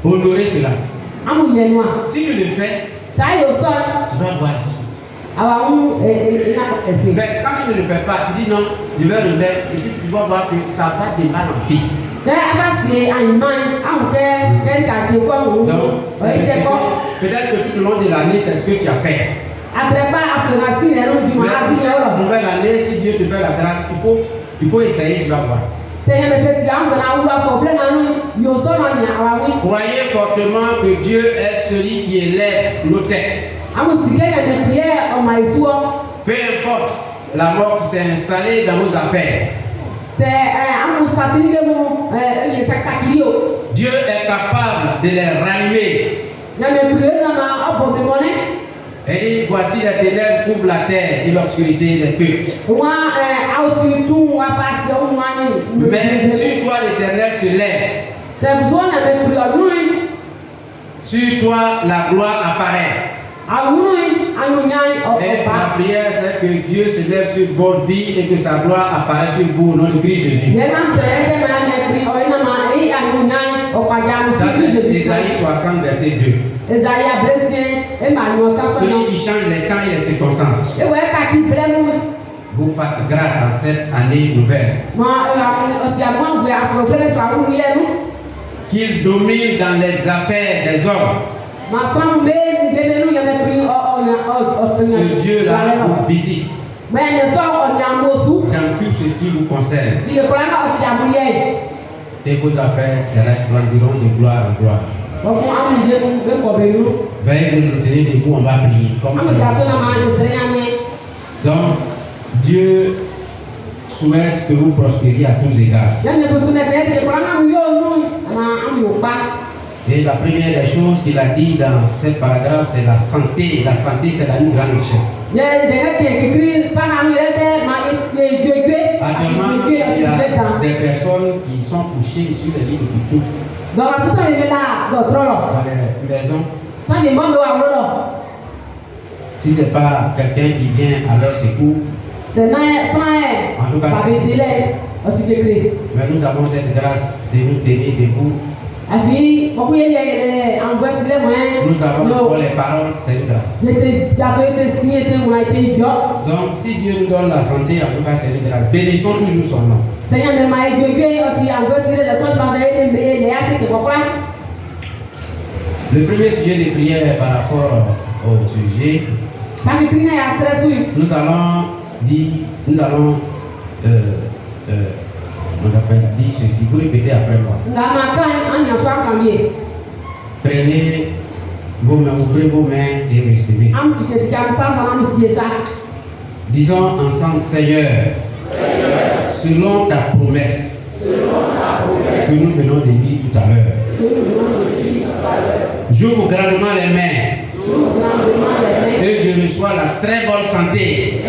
Honorer cela. Si tu le fais, tu vas voir la suite. Mais quand tu ne le fais pas, tu dis non, je vais le mettre, et puis tu vas voir que ça va de mal en pire. Donc, peut-être que tout le long de l'année, c'est ce que tu as fait. Mais pour cette nouvelle année, si Dieu te fait la grâce, il faut essayer, tu vas voir. Croyez fortement que Dieu est celui qui élève nos têtes. Peu importe la mort qui s'est installée dans nos affaires. Dieu est capable de les rallumer. Et dit, voici les ténèbres couvrent la terre et l'obscurité des peuples. Mais sur toi l'Éternel se lève. Sur toi la gloire apparaît. Et la prière c'est que Dieu se lève sur votre vie et que sa gloire apparaisse sur vous au nom de Christ Jésus. Ça c'est Isaïe 60 verset 2. Celui qui change les temps et les circonstances vous fasse grâce en cette année nouvelle. Qu'il domine dans les affaires des hommes. Ce Dieu-là vous visite dans tout ce qui vous concerne. Et vos affaires resplendiront de gloire en gloire. Veuillez vous tenir debout, on va prier. Comme ça. Donc, Dieu souhaite que vous prospériez à tous égards. Et la première des choses qu'il a dit dans cette paragraphe, c'est la santé. La santé, c'est la grande richesse. Actuellement, il y a des personnes qui sont couchées sur les lits d'hôpitaux. Dans les maisons. Si ce n'est pas quelqu'un qui vient à leur secours, en tout cas, mais nous avons cette grâce de nous tenir debout. Nous avons pour les paroles, c'est une grâce. Donc, si Dieu nous donne la santé, en tout cas, c'est une grâce. Bénissons toujours son nom. Le premier sujet de prière est par rapport au sujet. Nous allons on appelle dire ceci, vous répétez après moi. Prenez vos mains, ouvrez vos mains et recevez. Disons ensemble, Seigneur, selon ta promesse, que nous venons de lire tout à l'heure, j'ouvre grandement les mains et je reçois la très bonne santé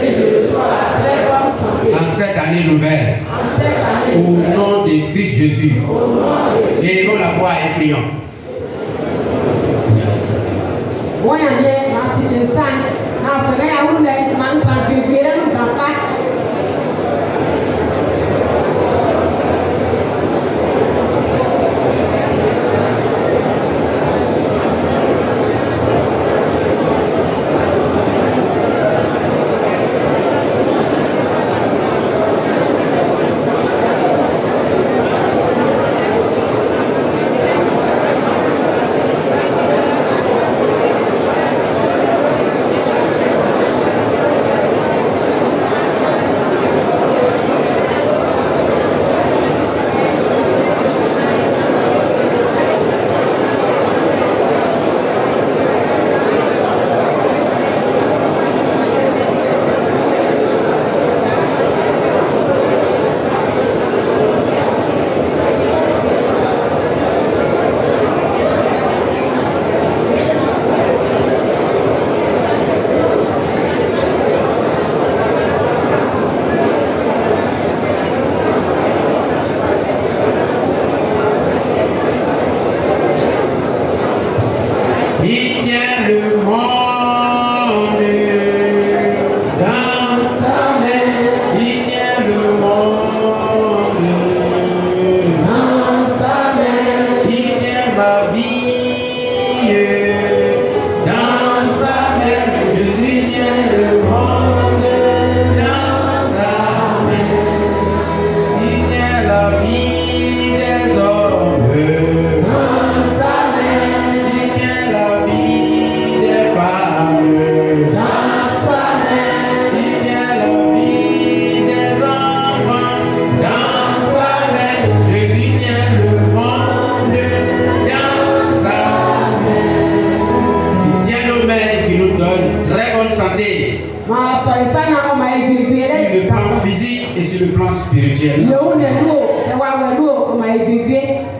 en cette année nouvelle. Au nom de Christ Jésus. Élevons la voix et prions.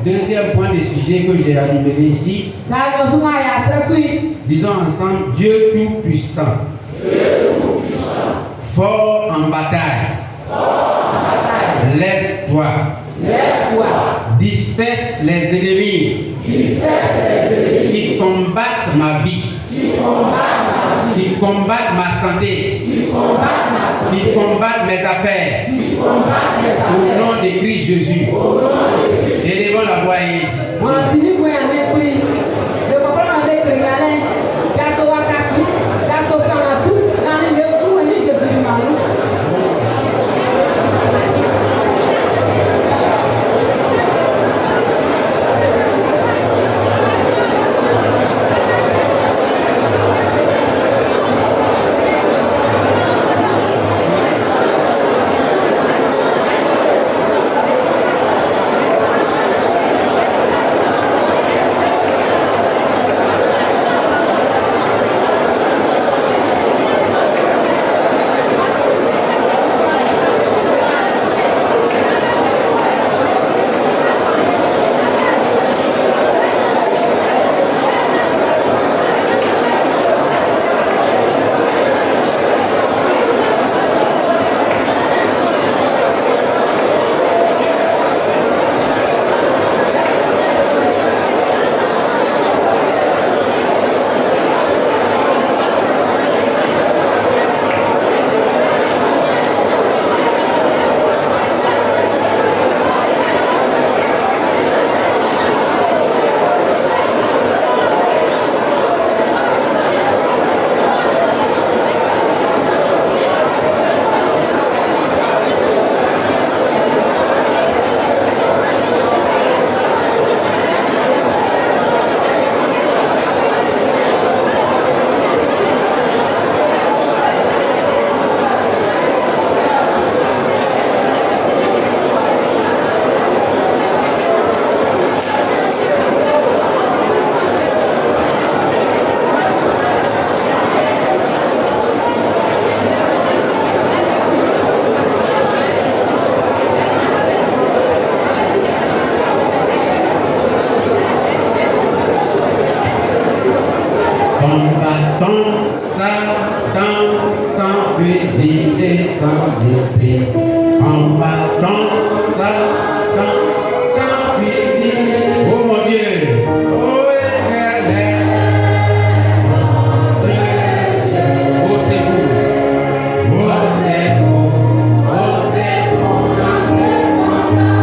Deuxième point de sujet que j'ai énuméré ici. Disons ensemble, Dieu Tout-Puissant. Fort en bataille. Lève-toi. Disperse les ennemis. Qui combattent ma vie. Qui combattent ma santé. Qui combattent mes affaires. Au nom de Christ Jésus. Élevons la voix et fusil et sans épée, combattant Satan sans fusil. Oh mon Dieu, oh éternel, notre Dieu, oh c'est vous, oh c'est vous, oh c'est vous dans ce combat.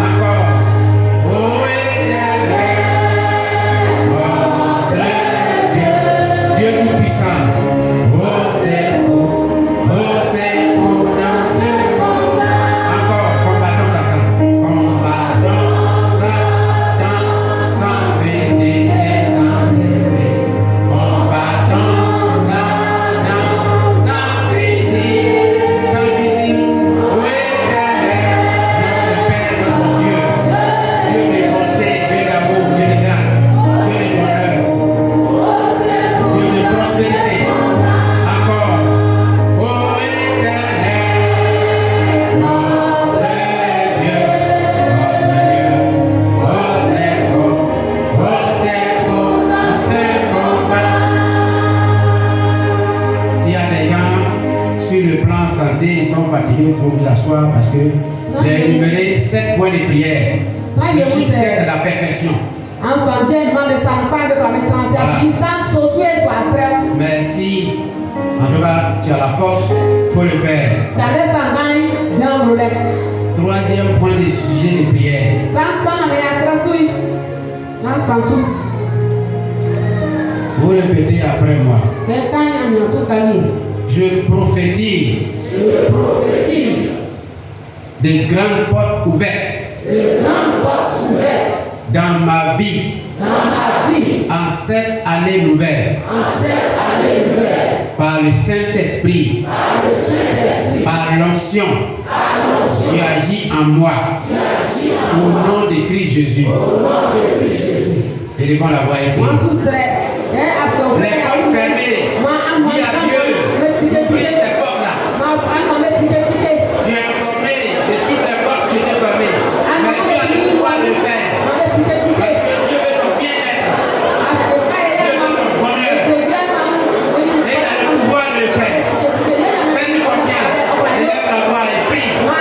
Encore, oh éternel, notre Dieu, Dieu tout-puissant, oh c'est vous dans ce combat. Encore, combattons Satan, sans fusil et sans épée, combattons Satan sans fusil, oh éternel, notre Père, notre Dieu, Dieu de bonté, Dieu d'amour, Dieu de grâce, Dieu de bonheur, Dieu de prospérité. Encore, oh éternel, notre Dieu, oh c'est beau dans ce combat. S'il y a des gens sur le plan santé, ils sont fatigués pour vous asseoir parce que j'ai énuméré 7 points de prière. Le chiffre 7 c'est la perfection. En santé, il demande de s'en de comme étranger. Il s'en s'ossuer soit stress. Mais si, en tout cas, tu as la force, il faut le faire. Ça lève un bain dans le lait. Troisième point de sujet de prière. Sans sang, mais il y a stress. Sans sou. Vous répétez après moi. Quelqu'un y a mis son calier. Je prophétise Je prophétise de grandes portes ouvertes de grandes portes ouvertes dans ma vie dans ma vie en cette année nouvelle en cette année nouvelle par le Saint-Esprit, par le Saint-Esprit, par l'onction par l'onction qui agit en moi qui agit en au moi, nom de Christ Jésus. au nom de Christ Jésus. Élevons la voix et Moi, prions. sous stress, Les portes fermées, dis à Dieu, ouvrir ces portes-là. Tu es informé de toutes les portes qui étaient fermées. Mais tu as le pouvoir de le faire. Parce que Dieu veut ton bien-être. Dieu veut ton bonheur. Et il a le pouvoir de le faire. Fais-lui confiance. Élève la voix et prie. Moi,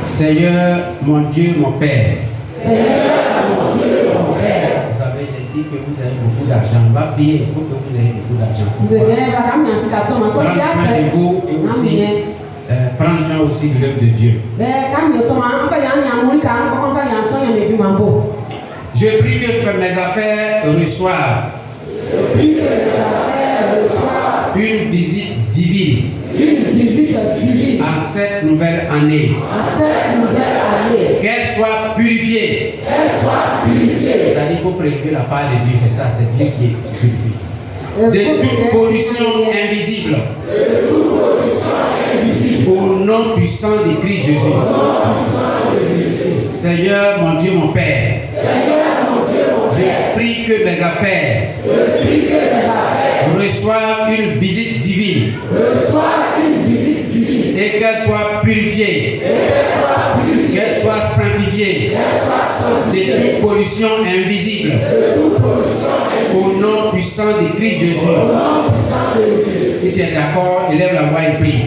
Seigneur, mon Dieu, mon Père. Seigneur, mon Dieu, mon Père. Vous savez, j'ai dit que vous avez beaucoup d'argent. On va prier pour que vous ayez beaucoup d'argent. Prendre soin de vous et aussi prendre soin aussi de l'œuvre de Dieu. Je prie que mes affaires reçoivent une visite divine. En cette nouvelle année. Qu'elle soit purifiée. C'est-à-dire qu'il faut prélever la part de Dieu, c'est ça, c'est Dieu qui purifie. De toute pollution invisible. Au nom puissant de Christ Jésus. Seigneur, mon Dieu, mon Père. Je prie que mes affaires reçoivent une visite divine. Et qu'elles soient purifiées. Qu'elles soient sanctifiées. De toute pollution invisible. Au nom puissant de Christ Jésus. Si tu es d'accord, élève la voix et prie.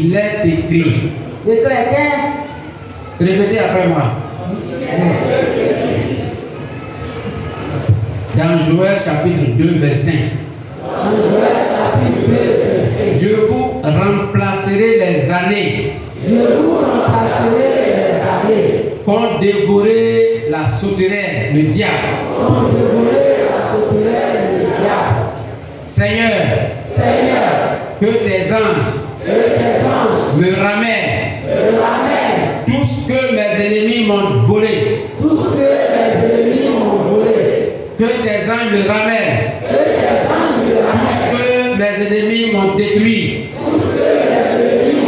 il est écrit. Répétez après moi. Dans Joël chapitre 2, verset 5. Je vous remplacerai les années. Qu'ont dévoré la sauterelle, le diable. Seigneur, que tes anges me ramènent tout ce que mes ennemis m'ont volé. Que tes anges me ramènent tout ce que mes ennemis m'ont détruit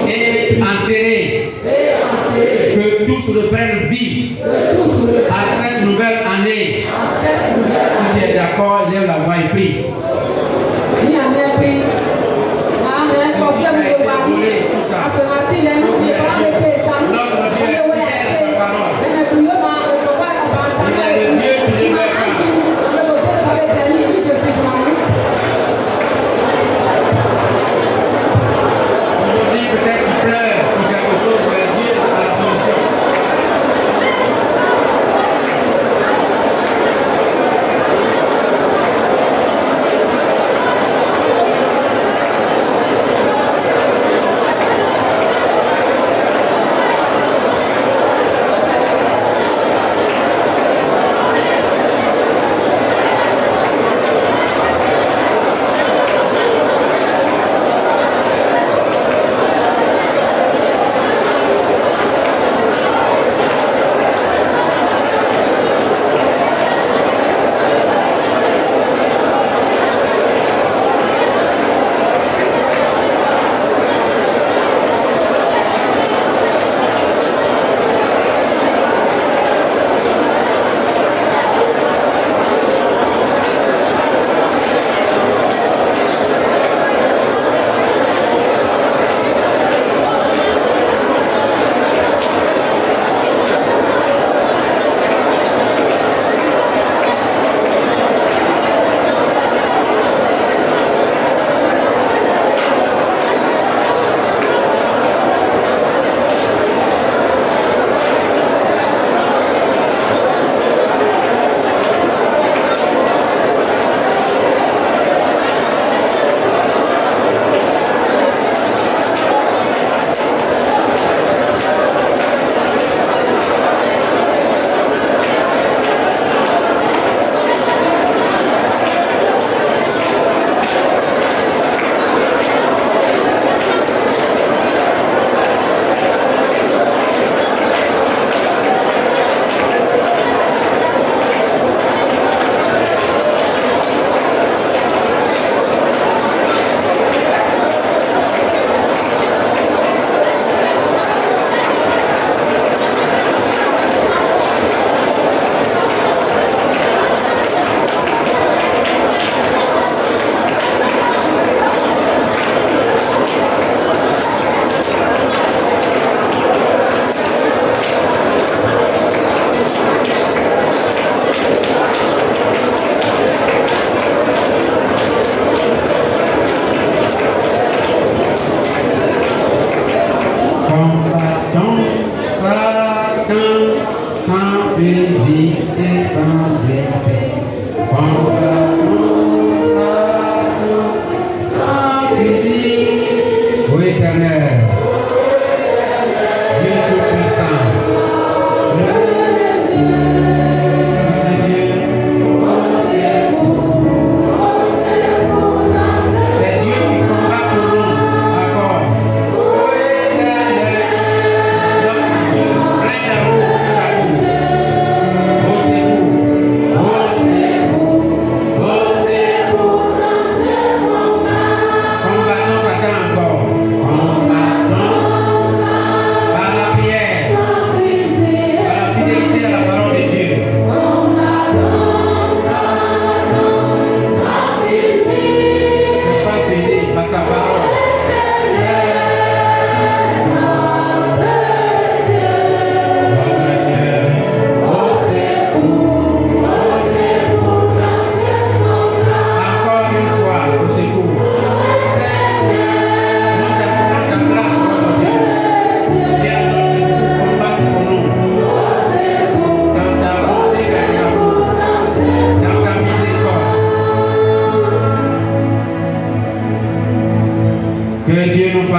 et enterré. Que tous reprennent vie à cette nouvelle année. Si tu es d'accord, lève la voix et prie. Aujourd'hui, peut-être tu pleures pour quelque chose, mais Dieu a la solution.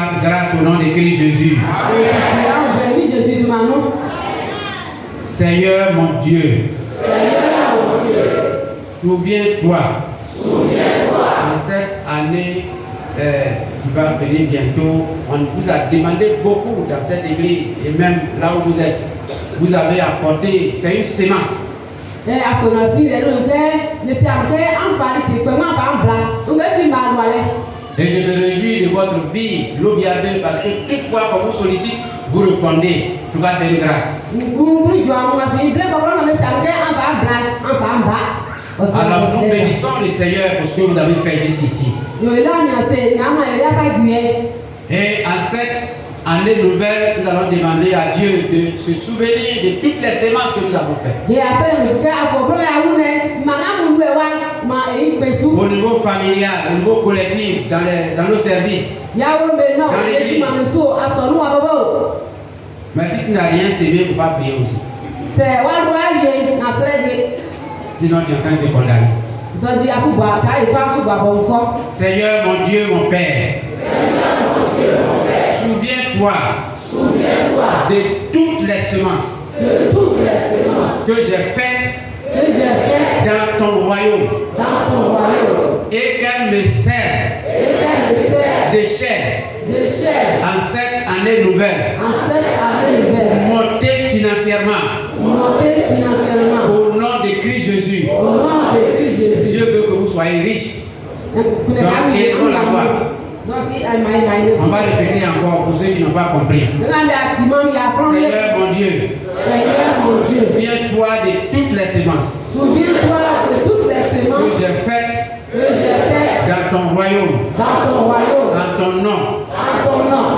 fasse grâce au nom de Christ Jésus. Et que cela bénisse Jésus de Manon. Seigneur mon Dieu, Seigneur mon Dieu, souviens-toi, en cette année qui va venir bientôt, on vous a demandé beaucoup dans cette église et même là où vous êtes, vous avez apporté, c'est une sémence. Et je me réjouis de votre vie, l'Obiadé, parce que toutefois qu'on vous sollicite, vous répondez. En tout cas, c'est une grâce. Alors nous bénissons le Seigneur pour ce que vous avez fait jusqu'ici. Et en cette année nouvelle, nous allons demander à Dieu de se souvenir de toutes les sémences que nous avons faites. Au niveau familial, au niveau collectif, dans nos services, dans l'église. Mais si tu n'as rien sémé, il ne faut pas prier aussi. Sinon, tu es en train de te condamner. Seigneur mon Dieu, mon Père, souviens-toi de toutes les semences que j'ai faites dans ton royaume et qu'elles me servent de chair en cette année nouvelle, monter financièrement au nom de Christ Jésus. Dieu veut que vous soyez riches. Donc, élevons la voix. On va répéter encore pour ceux qui n'ont pas compris. Seigneur mon Dieu, souviens-toi de toutes les sémences que j'ai faites dans ton royaume, dans ton nom,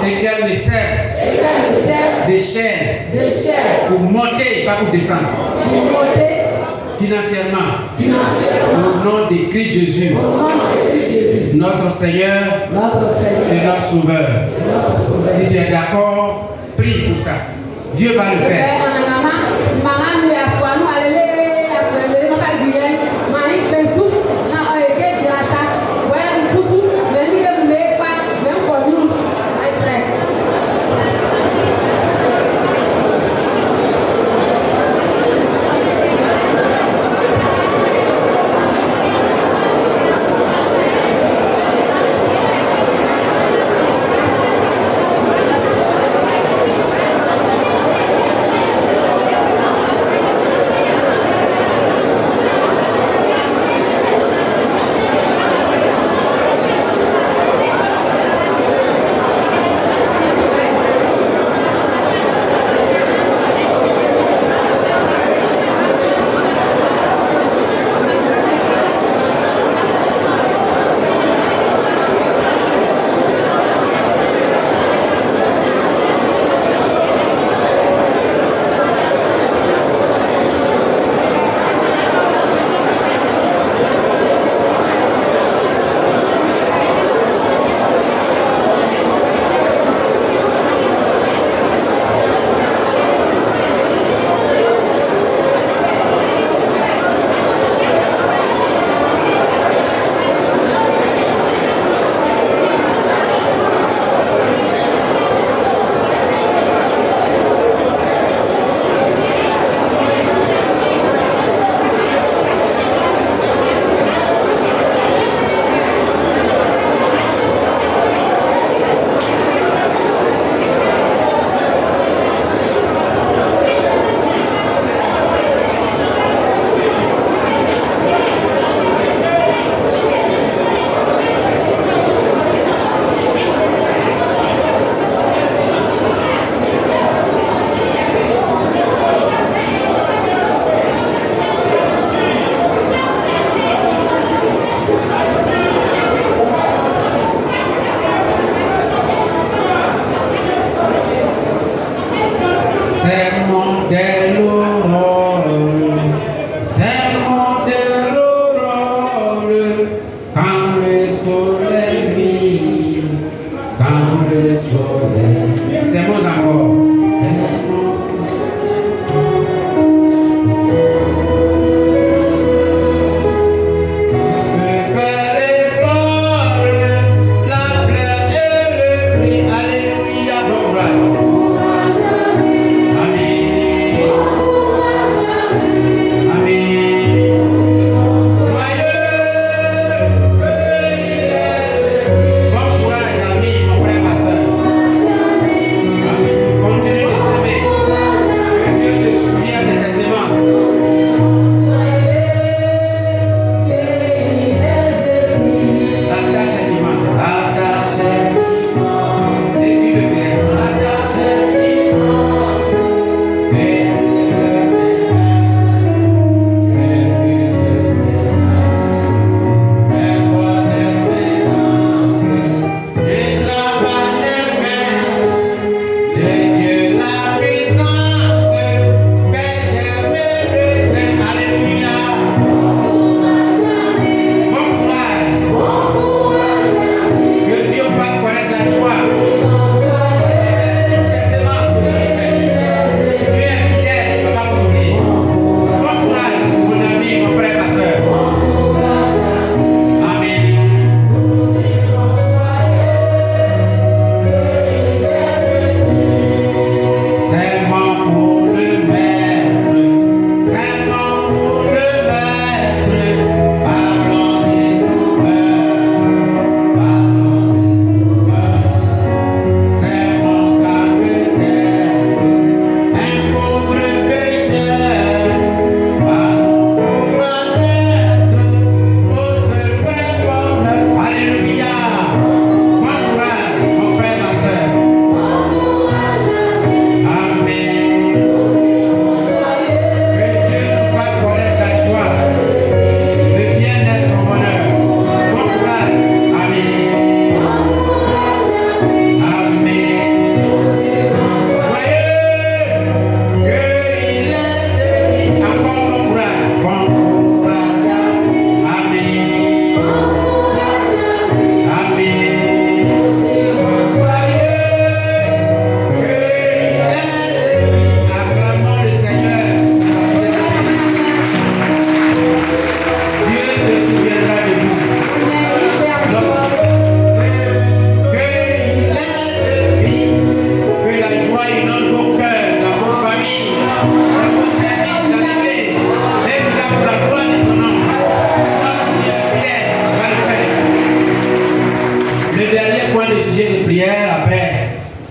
et qu'elles me servent de chair pour monter, pas pour descendre, financièrement, au nom de Christ Jésus, notre Seigneur et notre Sauveur. Si tu es d'accord, prie pour ça. Dieu va le faire.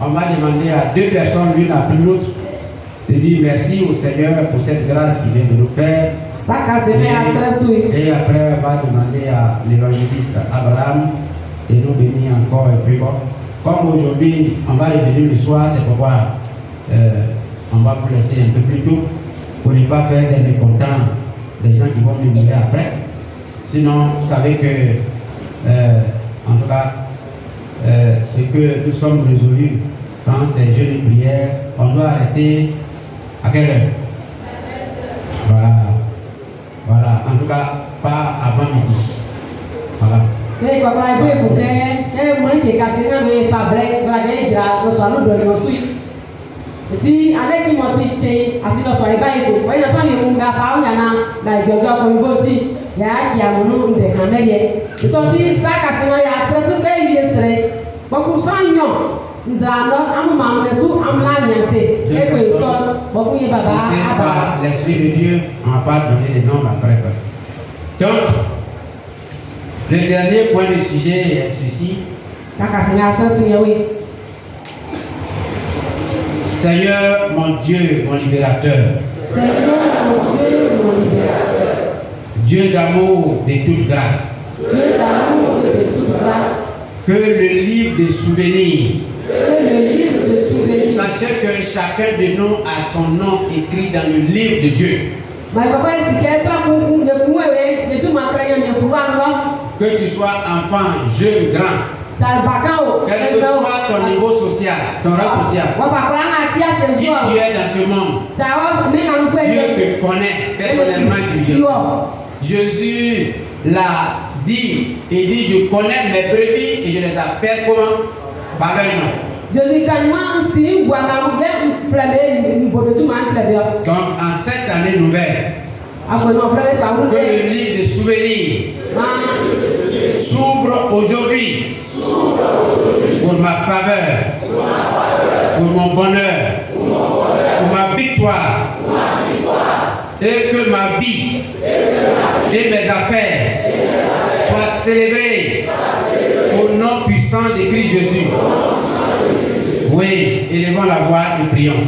on va demander à deux personnes, l'une après l'autre, de dire merci au Seigneur pour cette grâce qu'il vient de nous faire. Et après, on va demander à l'évangéliste Abraham de nous bénir encore et puis bon. Comme aujourd'hui, on va revenir le soir, c'est pourquoi on va vous laisser un peu plus tôt pour ne pas faire des mécontents des gens qui vont venir après. Sinon, vous savez que, en tout cas, ce que nous sommes résolus dans ces jeûnes de prière, on doit arrêter à quelle heure? Voilà. En tout cas, pas avant midi. Voilà. Ti ale ki mo ti ke afi lo so iba iko wa ina sa ye mu ga fa o yana na ijojo ko mi ti ya ki amunu nde kan ye so ti sa ka si wa ya stre su ke yi stre bo ku so nyo ndano amu ma mu su amla nya se e ko so bo ku ye baba aba l'esprit de Dieu en pas donner les noms après. Donc le dernier point de sujet est ceci. Sa ka si na sa su ye we Seigneur, mon Dieu, mon libérateur. Seigneur, mon Dieu, mon libérateur. Dieu d'amour, de toute grâce. Dieu d'amour et de toute grâce. Que le livre de souvenirs. Sachez que chacun de nous a son nom écrit dans le livre de Dieu. Que tu sois enfant, jeune, grand. Quel que soit ton niveau social, ton rang social, si tu es dans ce monde, Dieu te connaît personnellement. Jésus l'a dit et dit je connais mes brebis et je les appelle comment? Par leur nom. Donc en cette année nouvelle, que le livre de souvenirs s'ouvre aujourd'hui pour ma faveur, pour mon bonheur, pour ma victoire, et que ma vie et mes affaires soient célébrées au nom puissant de Christ Jésus. Oui, élevons la voix et prions.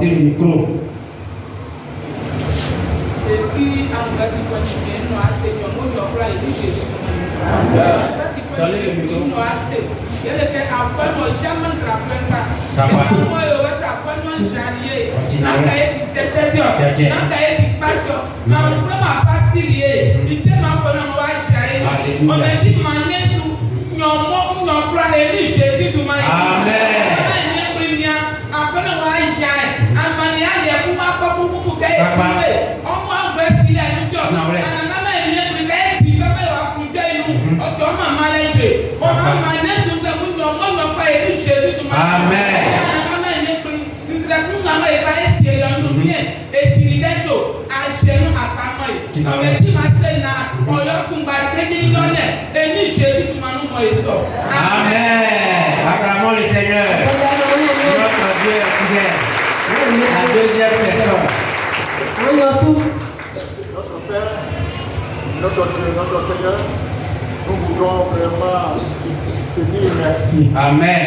porter le micro. Donnez le micro. Ça passe. Amen. Acclamons le Seigneur. Notre Dieu est fidèle. La deuxième personne. Notre Père, notre Dieu, notre Seigneur, nous voulons vraiment te dire merci. Amen.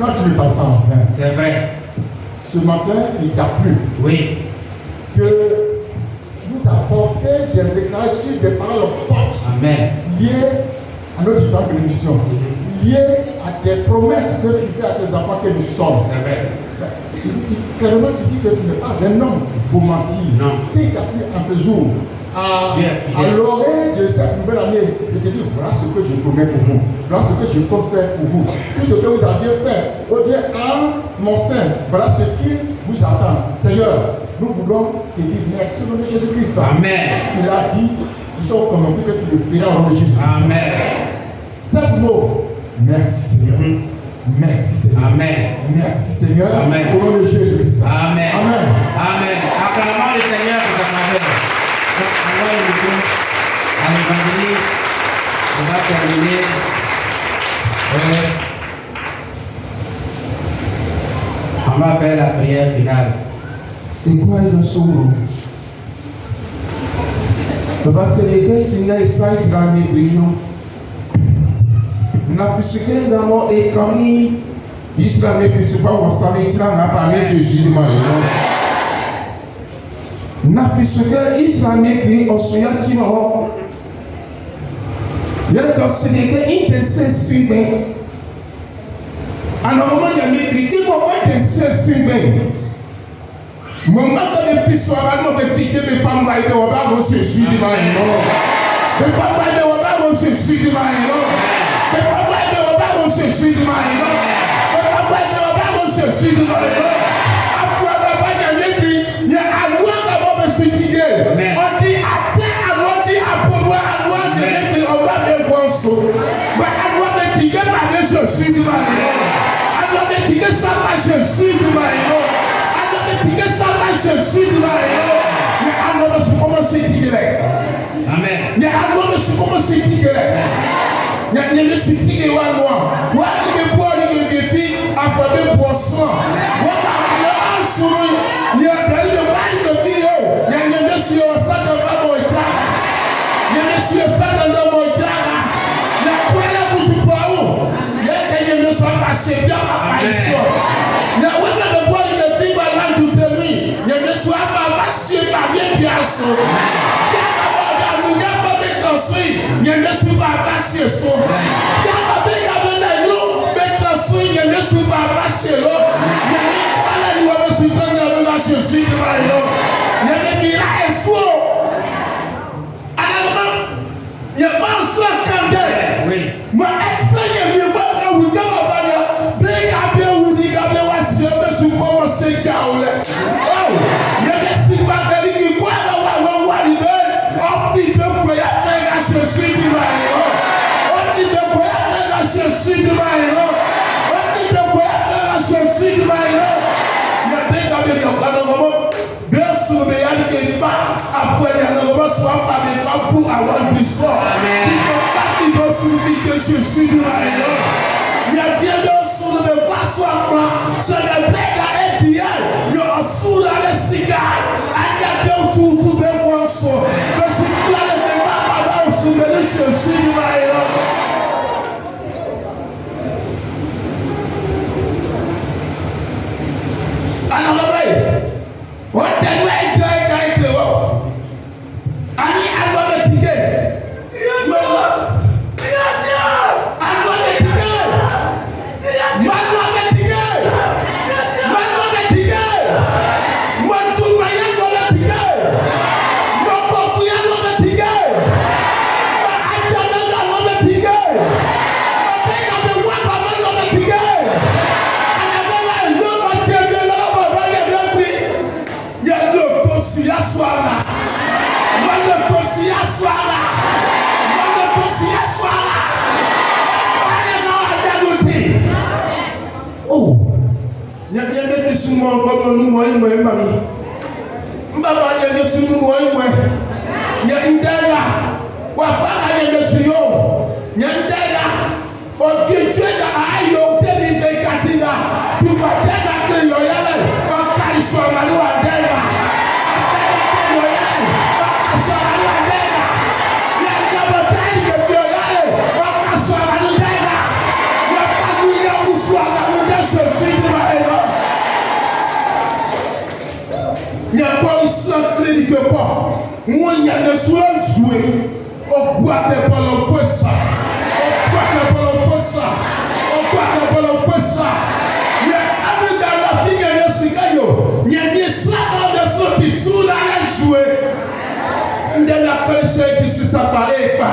Non, tu ne parles pas en vain. C'est vrai. Ce matin, il t'a plu Oui. que nous apporter des éclairs sur des paroles fortes Amen. liées à nos différentes bénédictions, liées à des promesses que tu fais à tes enfants que nous sommes. C'est vrai. Clairement, tu dis que tu n'es pas un homme pour mentir. Non. Si tu as pris en ce jour, à l'oreille de cette nouvelle année, je te dis, voilà ce que je promets pour vous. Voilà ce que je compte faire pour vous. Tout ce que vous aviez fait, au Dieu en mon sein, voilà ce qu'il vous attend. Seigneur, nous voulons te dire merci au nom de Jésus-Christ. Amen. Tu l'as dit, nous sommes convaincus que tu le feras au nom de Jésus-Christ. Amen. 5 mots. Merci Seigneur. Merci Seigneur. Amen. Merci Seigneur. Amen. Au nom de Jésus-Christ. Amen. Amen. Amen. Acclamons le Seigneur pour sa faveur. On va le micro à l'évangéliste. On va terminer. On va faire la prière finale. Et quoi il en sourd? Parce que les gars, tu n'as pas été dans les brillants. Na fisike na mo e kami Israel me bisufa wo sami tira na famille Jésus ma yo. Na fisike Israel me pri osuya ti no. Yele ko sinike intense sinbe. Ana mo ya me pri ki ko intense sinbe. Mo ma ko de fiso ba no be fike be fam ba ide wo ba go Jésus ma yo. Be fam ba ide wo ba go Jésus ma yo. The Papa de Obago se suit my love. The Papa de Obago se suit my love. After Papa de Lepi, ya alua Bob City. Oti ate aloti apolwa alua de Lepi Obago Gonso. But alua de Tige ma se suit my love. Alua de Tige sama se suit my love. Alua de Tige sama se suit my love. Ya alua de como se Tige. Amen. Ya alua de como se Tige. Il y a des gens qui sont noirs. Il y a des bois qui sont filles à faire des poissons. Il y a des gens qui sont filles. Il y a des gens qui sont filles. Il y a des gens qui sont filles. Il y a des gens qui sont filles. Il y a des gens qui sont filles. Il y a des gens qui sont filles. Il y a des gens qui passer so. Quand on a besoin de mettre so, il y a des gens qui passer là. Il y a des gens qui passer so. Il y a des miracles so. Alors, il y a pas un seul candidat. Oui. Mais est-ce qu'il y a pas un week-end avant là? Bien bien ou dit qu'après on va se mettre commencer caoler. Oh, il y a des gens qui quoi on va arriver. On dit que pour y faire je suis du maillot. On dit que pour y faire je suis du maillot. On dit que pour y faire je suis du maillot. Il y a des gens qui ont bien sûr, mais il y a des gens qui soit par des femmes pour avoir du sang. Il ne faut pas qu'il suffit que je suis du maillot. Il y a bien des gens qui ne pas soit blanc. C'est le bec à l'intérieur. Il y a un sou dans les cigares. Il y a bien sous tout le monde. Mais si tu as le débat, je suis du maillot. Alors, soara. Mondo tosi soara. Oh, nyakende bisumo baba nu wani mwe mami. Mbaba nyende sunu wani mwe. Nyandela wafaka nyende siyo. Nyandela okichega ayo temi vekatinga. Tubatega kyo yale bakari swamani wandela. Atega kyo yale bakaswamani wandela. Nyakabotani kyo yale bakaswamani wandela. Yapaguya uswaga mudeso sidra eno. Nyakwa usakri dikepo. Mwenye neswe zwe. Okwate polo fwesa. Okwate polo fwesa. Okwate polo fwesa. Nye amiga na finge nesikayo. Nye nisaka neso tisula nezwe. Ndela kalise tisisa pa ekpa.